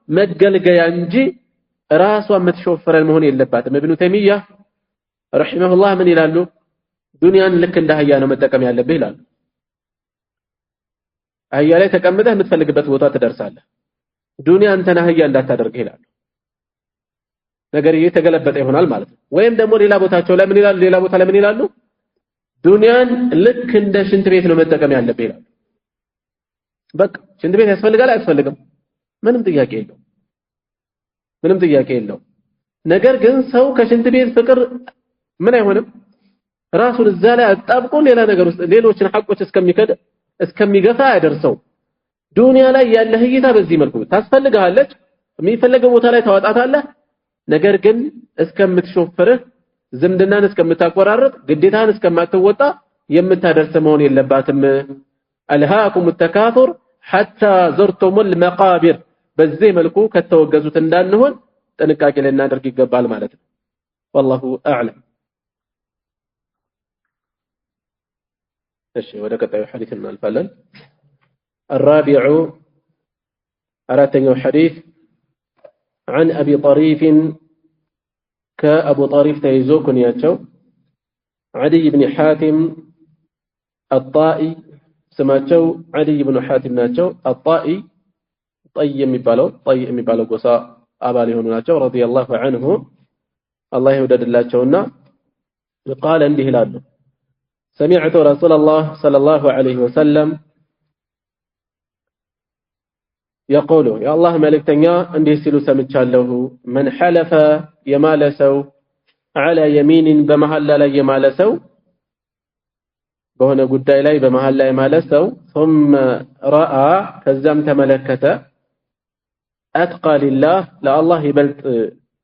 መገልገያ እንጂ ራሷ የምትሾፈረን መሆን የለባትም ኢብኑ ተይሚያ ረሂመሁላህ ምን ይላሉ ዱንያን ልክ እንደ አህያ ነው መጠቀም ያለብህ ይላሉ አህያ ላይ ተቀምጠህ የምትፈልግበት ቦታ ትደርሳለህ ዱንያ አንተን አህያ እንዳታደርግህ ይላሉ ነገር እየተገለበጠ ይሆናል ማለት ነው ወይም ደግሞ ሌላ ቦታቸው ላይ ምን ይላሉ ሌላ ቦታ ላይ ምን ይላሉ ዱንያን ልክ እንደ ሽንት ቤት ነው መጠቀም ያለብህ ይላሉ በቃ ሽንት ቤት ያስፈልጋል አያስፈልግም ምንም ጥያቄ የለውም ነገር ግን ሰው ከሽንት ቤት ፍቅር ምን አይሆንም ራሱን እዛ ላይ አጣብቆ ሌላ ነገር ውስጥ ሌሎችን ሐቆች እስከሚገፋ ያደርሰው ዱንያ ላይ ያለ ህይታ በዚህ መልኩ ታስፈልጋለች የሚፈልገው ቦታ ላይ ታወጣታለህ ነገር ግን እስከምትሾፍርህ ዝምድናን እስከምታቆራረጥ ግዴታን እስከማትወጣ የምታደርስ መሆን የለባትም አልሃኩም التكاثر حتى زرتم المقابر በዚህ መልኩ ከተወገዙት እንዳንሆን ጥንቃቄ ልናደርግ ይገባል ማለት ነው والله اعلم እሺ ወደ ቀጣዩ ሐዲስ እናልፋለን الرابع አራተኛው ሐዲስ عن ابي طريف كابو طريف تيزو كنياچو عدي بن حاتم الطائي سماچو عدي بن حاتم ناچو الطائي طي የሚባለው ጎሳ አባል የሆኑ ናቸው رضي الله عنه الله ይወደድላቸውና قال እንዲህ ይላሉ سمعت رسول الله صلى الله عليه وسلم يقول يا الله ملكتنيا እንዲህ ሲሉ ሰምቻለሁ من حلف يمالسو على يمين بمحل ላይ የማለሰው በሆነ ጉዳይ ላይ በመሃል ላይ ማለሰው ثم راى ከዛም ተመለከተ اتقى لله ለአላህ ይበልጥ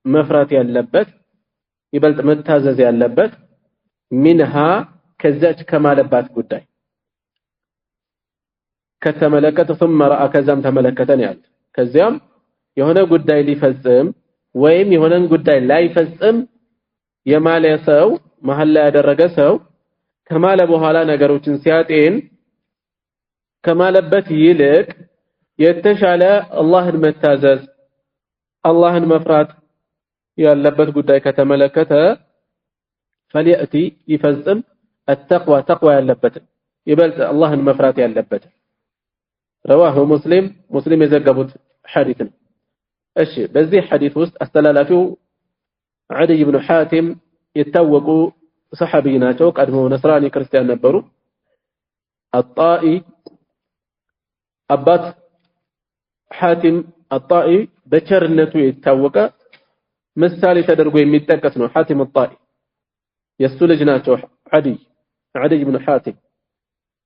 መፍራት ያለበት ይበልጥ መታዘዝ ያለበት منها ከዛች ከማለባት ጉዳይ ከተመለከተ ثم راى ከዛም ተመለከተን ያለ ከዚያም የሆነ ጉዳይ ሊፈጽም ወይም የሆነን ጉዳይ ላይፈጽም የማለ ሰው መሃል ላይ ያደረገ ሰው ከማለ በኋላ ነገሮችን ሲያጤን ከማለበት ይልቅ የተሻለ አላህን መታዘዝ አላህን መፍራት ያለበት ጉዳይ ከተመለከተ فليأتي يفزم التقوى تقوى ያለበት ይበልጥ አላህን መፍራት ያለበት رواه مسلم የዘገቡት ሐዲስ ነው እሺ በዚህ ሐዲስ ውስጥ አስተላላፊው عدي بن حاتم የታወቁ ሰሐቢ ናቸው ቀድሞ ነስራኒ ክርስቲያን ነበሩ الطائي አባት حاتم الطائي በቸርነቱ የታወቀ ምሳሌ ተደርጎ የሚጠቀስ ነው حاتم الطائي የሱ ልጅ ናቸው عدي بن حاتم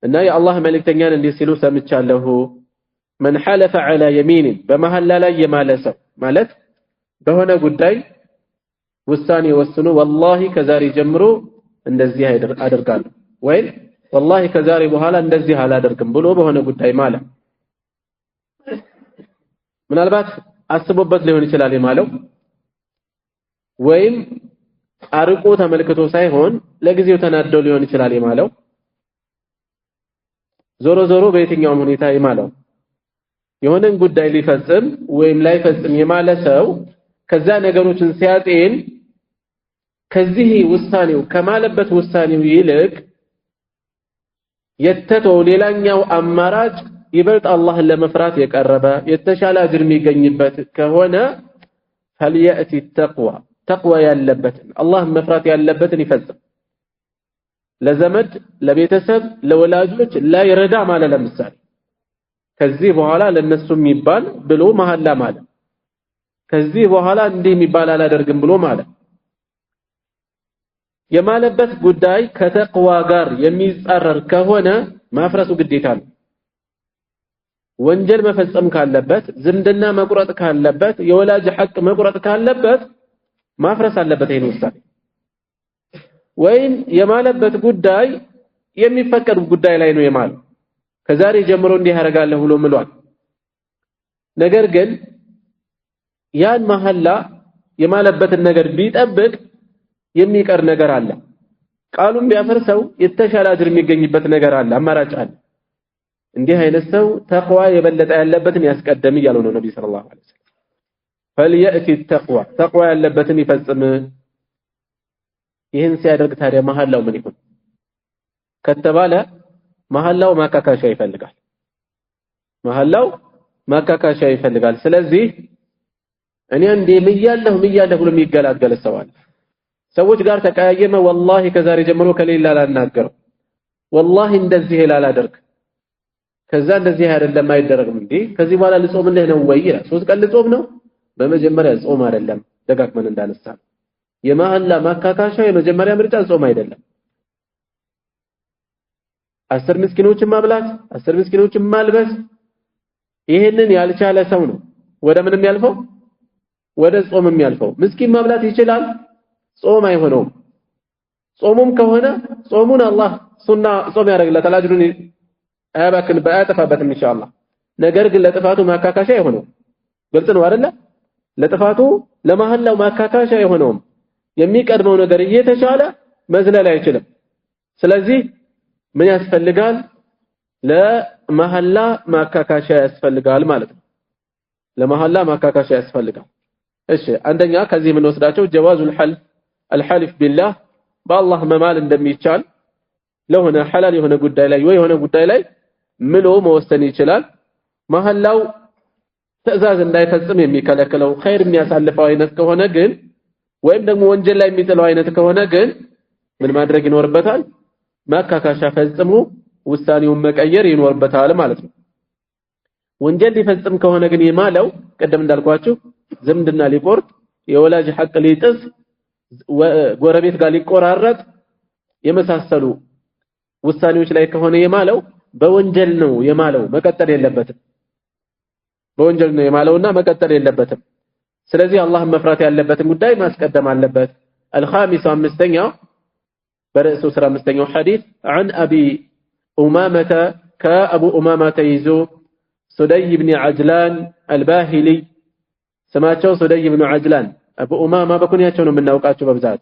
እና የአላህ መልእክተኛን እንዲህ ሲሉ ሰምቻለሁ من حلف على يمين በመሐላ ላይ የማለሰው ማለት በሆነ ጉዳይ ውሳኔ ወስኖ والله ከዛሬ ጀምሮ እንደዚህ አደርጋለሁ ወይ والله ከዛሬ በኋላ እንደዚህ አላደርግም ብሎ በሆነ ጉዳይ ማለት ምናልባት አስቦበት ሊሆን ይችላል የማለው ወይም አርቆ ተመልክቶ ሳይሆን ለጊዜው ተናደው ሊሆን ይችላል የማለው ዞሮ በየትኛውም ሁኔታ የማለው የሆነን ጉዳይ ሊፈጽም ወይም ላይፈጽም የማለ ሰው ከዛ ነገሮችን ሲያጤን ከዚህ ውሳኔው ከማለበት ውሳኔው ይልቅ የተተው ሌላኛው አማራጭ ይበልጥ አላህን ለመፍራት የቀረበ የተሻለ አጅር የሚገኝበት ከሆነ فليأتي ተቅዋ ያለበትን አላህን መፍራት ያለበትን ይፈጽም ለዘመድ ለቤተሰብ ለወላጆች ላይረዳ ማለት ለምሳሌ ከዚህ በኋላ ለነሱ የሚባል ብሎ መሐላ ማለት ከዚህ በኋላ እንዲህ የሚባል አላደርግም ብሎ ማለት የማለበት ጉዳይ ከተቅዋ ጋር የሚጻረር ከሆነ ማፍረሱ ግዴታ ነው ወንጀል መፈጸም ካለበት ዝምድና መቁረጥ ካለበት የወላጅ ሐቅ መቁረጥ ካለበት ማፍረስ አለበት ይሄን ውሳኔ ወይም የማለበት ጉዳይ የሚፈቀድ ጉዳይ ላይ ነው የማለው ከዛሬ ጀምሮ እንዲህ ያደርጋለሁ ብሎ ምሏል ነገር ግን ያን መሐላ የማለበትን ነገር ቢጠብቅ የሚቀር ነገር አለ ቃሉን ቢያፈርሰው የተሻለ አጅር የሚገኝበት ነገር አለ አማራጭ አለ እንዲህ አይነት ሰው ተቅዋ የበለጠ ያለበትን ያስቀደም ይያለው ነው ነብዩ ሰለላሁ ዐለይሂ ወሰለም فليأتي التقوى ተቅዋ ያለበትን ይፈጽም ይህን ሲያደርግ ታዲያ መሐላው ምን ይሁን ከተባለ መሐላው ማካካሻ ይፈልጋል መሐላው ማካካሻ ይፈልጋል ስለዚህ እኔ እንዴ ምያለሁ ብሎ የሚገላገል ሰው አለ ሰዎች ጋር ተቀያየመ والله ከዛሬ ጀምሮ ከሌላ ላናገረው والله እንደዚህ ላላደርግ ከዛ እንደዚህ አይደለም አይደረግም እንዴ ከዚህ በኋላ ልጾምልህ ነው ወይ ይላል 3 ቀን ልጾም ነው በመጀመሪያ ጾም አይደለም ደጋግመን እንዳነሳ የመሐላ ማካካሻ የመጀመሪያ ምርጫ ጾም አይደለም 10 ምስኪኖችን ማብላት 10 ምስኪኖችን ማልበስ ይሄንን ያልቻለ ሰው ነው ወደ ምንም ያልፈው ወደ ጾምም ያልፈው ምስኪን ማብላት ይችላል ጾም አይሆነውም ጾሙም ከሆነ ጾሙን አላህ ሱና ጾም ያደርግለታል አጅሩን አያባክን በአጠፋበትም ኢንሻአላህ ነገር ግን ለጥፋቱ ማካካሻ አይሆነው ግልጽ ነው አይደለ ለጥፋቱ ለመሐላው ማካካሻ አይሆነውም የሚቀድመው ነገር እየተቻለ መዝለል አይችልም ስለዚህ ምን ያስፈልጋል ለመሐላ ማካካሻ ያስፈልጋል ማለት ነው ለመሐላ ማካካሻ ያስፈልጋል እሺ አንደኛ ከዚህ ምን ወስዳቸው ጀዋዙል ሐልፍ الحلف بالله بالله መማል እንደሚቻል ለሆነ ሐላል የሆነ ጉዳይ ላይ ወይ የሆነ ጉዳይ ላይ ምሎ መወሰን ይችላል መሐላው ትዕዛዝ እንዳይፈጽም የሚከለክለው ኸይር የሚያሳልፈው አይነት ከሆነ ግን ወይም ደግሞ ወንጀል ላይ የሚጥለው አይነት ከሆነ ግን ምን ማድረግ ይኖርበታል ማካካሻ ፈጽሞ ውሳኔውን መቀየር ይኖርበታል ማለት ነው ወንጀል ሊፈጽም ከሆነ ግን የማለው ቀደም እንዳልኳችሁ ዝምድና ሊቆርጥ የወላጅ ሐቅ ሊጥስ ጎረቤት ጋር ሊቆራረጥ የመሳሰሉ ውሳኔዎች ላይ ከሆነ የማለው በወንጀል ነው የማለው መቀጠል የለበትም በወንጀል ነው የማለውና መቀጠል የለበትም ስለዚህ አላህን መፍራት ያለበትን ጉዳይ ማስቀደም አለበት الخامس አምስተኛው በርዕሱ 15ኛው ሐዲስ عن ابي امامه كابو امامه تيزو سدي بن عجلان الباهلي سماچو سدي بن عجلان አቡ ኡማማ በኩንያቸው ነው የምናውቃቸው በብዛት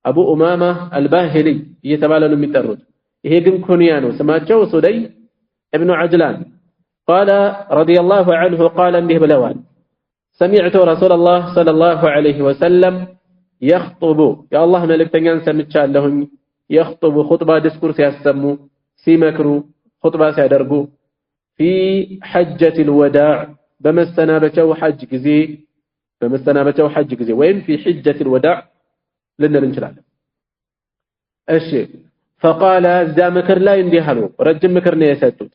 አቡ ኡማማ አልባሂሊ እየተባለ ነው የሚጠሩት ይሄ ግን ኩንያ ነው ስማቸው ሱደይ ابن عجلان قال رضي الله عنه قال እንዲህ ብለዋል سمعت رسول الله صلى الله عليه وسلم يخطب يا الله መልእክተኛን ሰምቻለሁኝ يخطب خطبه ዲስኩርስ ያሰሙ ሲመክሩ خطبه ሲያደርጉ في حجة الوداع በመሰናበቻው ሐጅ ጊዜ በመሰናበቻው ሐጅ ጊዜ ወይም في حجة الوداع ልንል እንችላለን እሺ فقال ذا ምክር ላይ እንዲህ አሉ ረጅም ምክር ነው የሰጡት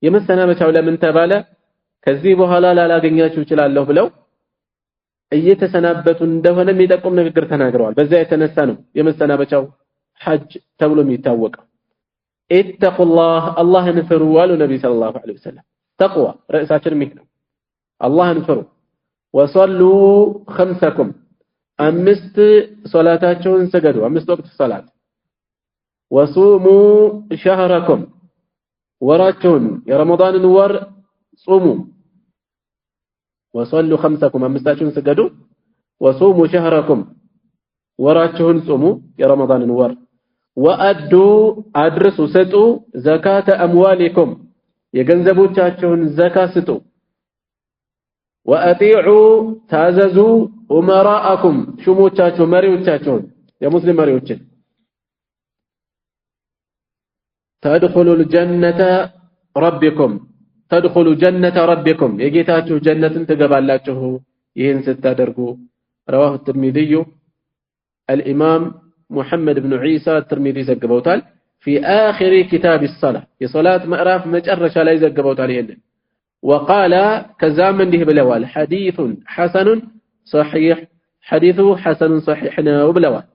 የመሰናበቻው ለምን ተባለ ከዚህ በኋላ ላላገኛችሁ እችላለሁ ብለው እየተሰናበቱ እንደሆነ የሚጠቁም ንግግር ተናግረዋል በዛ የተነሳ ነው የመሰናበቻው ሐጅ ተብሎ የሚታወቀው ኢተቁላህ አላህን ፍሩ አሉ ነብዩ ሰለላሁ ዐለይሂ ወሰለም ተቅዋ ርዕሳችን ይህ ነው አላህን ፍሩ ወሰሉ خمسكم አምስት ሶላታቸውን ሰገዱ አምስት ወቅት ሶላት ወሱሙ ሸህረኩም ወራቸውን የረመዳንን ወር ጾሙ ወሰሉ خمسكم አምስታቸውን ሰገዱ ወሱሙ ሸህረኩም ወራቸውን ጾሙ የረመዳንን ወር ወአዱ አድርሱ ስጡ ዘካተ አምዋሊኩም የገንዘቦቻቸውን ዘካ ስጡ ወአጢዑ ታዘዙ ኡመራአኩም ሹሞቻቸው መሪዎቻቸውን የሙስሊም መሪዎችን ተድኹሉል ጀነተ ረቢኩም ተድኹሉ ጀነተ ረቢኩም የጌታችሁ ጀነትን ትገባላችሁ ይህን ስታደርጉ رواه الترمذي الامام محمد بن عيسى الترمذي ዘግበውታል في آخر كتاب الصلاة የሶላት ምዕራፍ መጨረሻ ላይ ዘግበውታል ይሄንን وقال كزام እንዲህ ብለዋል حديث حسن صحيح حديث حسن صحيح ነው ብለዋል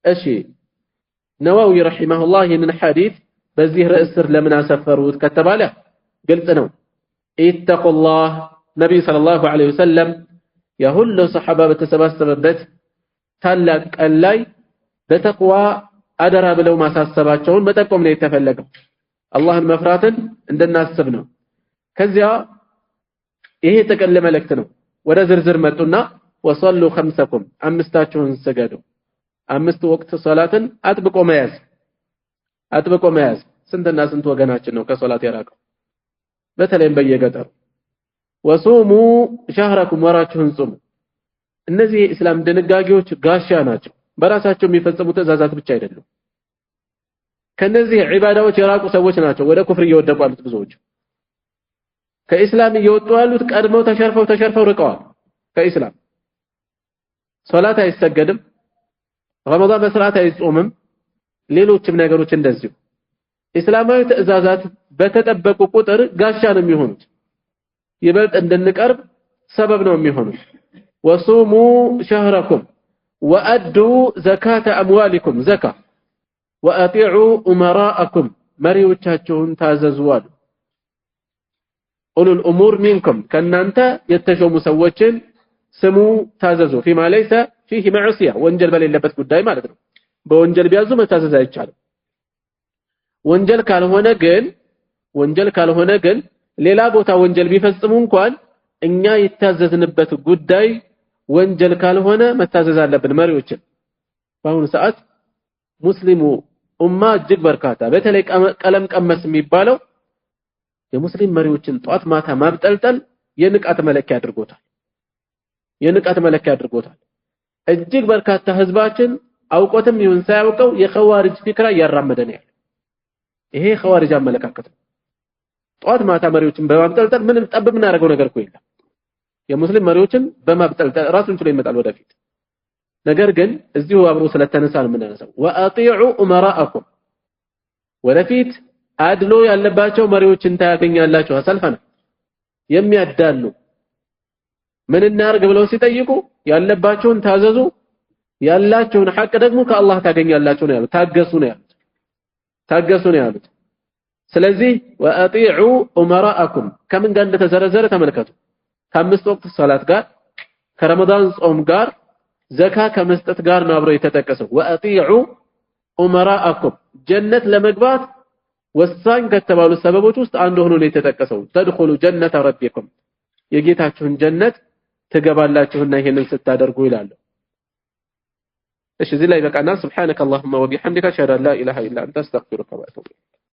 እሺ ነዋዊ رحمه الله ይህንን ሐዲስ በዚህ ርዕስ ስር ለምን አሰፈሩት ከተባለ ግልጽ ነው ኢተቁላህ ነብዩ ሰለላሁ ዐለይሂ ወሰለም የሁሉ ሰሐባ በተሰባሰበበት ታላቅ ቀን ላይ በተቅዋ አደራ ብለው ማሳሰባቸውን መጠቆም ነው የተፈለገው። አላህን መፍራትን እንድናስብ ነው። ከዚያ ይሄ ጥቅል መልእክት ነው። ወደ ዝርዝር መጡና ወሰሉ ኸምሰኩም አምስታችሁን ስገዱ። አምስት ወቅት ሶላትን አጥብቆ መያዝ ስንትና ስንት ወገናችን ነው ከሶላት የራቀው? በተለይም በየገጠሩ ወሱሙ ሸህረኩም ወራችሁን ጹሙ። እነዚህ የእስላም ድንጋጌዎች ጋሻ ናቸው። በራሳቸው የሚፈጸሙ ትእዛዛት ብቻ አይደሉም። ከነዚህ ዒባዳዎች የራቁ ሰዎች ናቸው ወደ ኩፍር እየወደቁ ያሉት ብዙዎች። ከኢስላም እየወጡ ያሉት ቀድመው ተሸርፈው ርቀዋል ከኢስላም። ሶላት አይሰገድም፣ ረመዳን በስርዓት አይጾምም፣ ሌሎችም ነገሮች እንደዚሁ እስላማዊ ትእዛዛት በተጠበቁ ቁጥር ጋሻ ነው የሚሆኑት። ይበልጥ እንድንቀርብ ሰበብ ነው የሚሆኑት። ወሱሙ ሸህረኩም ወአዱ ዘካተ አምዋሊኩም ዘካ ወአጢዑ ኡመራአኩም መሪዎቻችሁን ታዘዙ አሉ። ኡሉል ኡሙር ሚንኩም ከናንተ የተሾሙ ሰዎችን ስሙ ታዘዙ። ፊማ ለይሰ ፊህ መዕሲያ ወንጀል በሌለበት ጉዳይ ማለት ነው። በወንጀል ቢያዙ መታዘዝ አይቻልም። ወንጀል ካልሆነ ግን ሌላ ቦታ ወንጀል ቢፈጽሙ እንኳን እኛ የታዘዝንበት ጉዳይ ወንጀል ካልሆነ መታዘዝ አለብን መሪዎችን። በአሁኑ ሰዓት ሙስሊሙ ኡማ እጅግ በርካታ በተለይ ቀለም ቀመስ የሚባለው የሙስሊም መሪዎችን ጧት ማታ ማብጠልጠል የንቃት መለኪያ አድርጎታል። እጅግ በርካታ ህዝባችን አውቆትም ይሁን ሳያውቀው የኸዋሪጅ ፊክራ እያራመደ ነው ያለው። ይሄ ኸዋሪጅ አመለካከት ነው። ጧት ማታ መሪዎችን በማብጠልጠል ምንም ጠብ የምናደርገው ነገር እኮ የለም። የሙስሊም መሪዎችን በማብጠልጠል ራሱን ችሎ ይመጣል ወደፊት። ነገር ግን እዚሁ አብሮ ስለተነሳ ነው የምናነሳው። ወአጢዑ ኡመራአኩም ወደፊት አድሎ ያለባቸው መሪዎችን ታገኛላችሁ። አሰልፈና የሚያዳሉ ምን እናርግ ብለው ሲጠይቁ ያለባቸውን ታዘዙ፣ ያላቸውን ሐቅ ደግሞ ከአላህ ታገኛላችሁ ነው ያሉት። ታገሱ ነው ያሉት። ስለዚህ ወአጢዑ ኡመራአኩም ከምን ጋር እንደተዘረዘረ ተመልከቱ። ከአምስት ወቅት ሶላት ጋር፣ ከረመዳን ጾም ጋር፣ ዘካ ከመስጠት ጋር ነው አብሮ የተጠቀሰው። ወአጢዑ ኡመራአኩም ጀነት ለመግባት ወሳኝ ከተባሉ ሰበቦች ውስጥ አንዱ ሆኖ ነው የተጠቀሰው። ተድኹሉ ጀነተ ረቢኩም የጌታችሁን ጀነት ትገባላችሁና ይሄንን ስታደርጉ ይላል። እሺ እዚህ ላይ በቃና ሱብሃነከ አላሁመ ወቢሐምዲከ አሽሀዱ አን ላ ኢላሃ ኢላ አንተ አስተግፊሩከ ወአቱቡ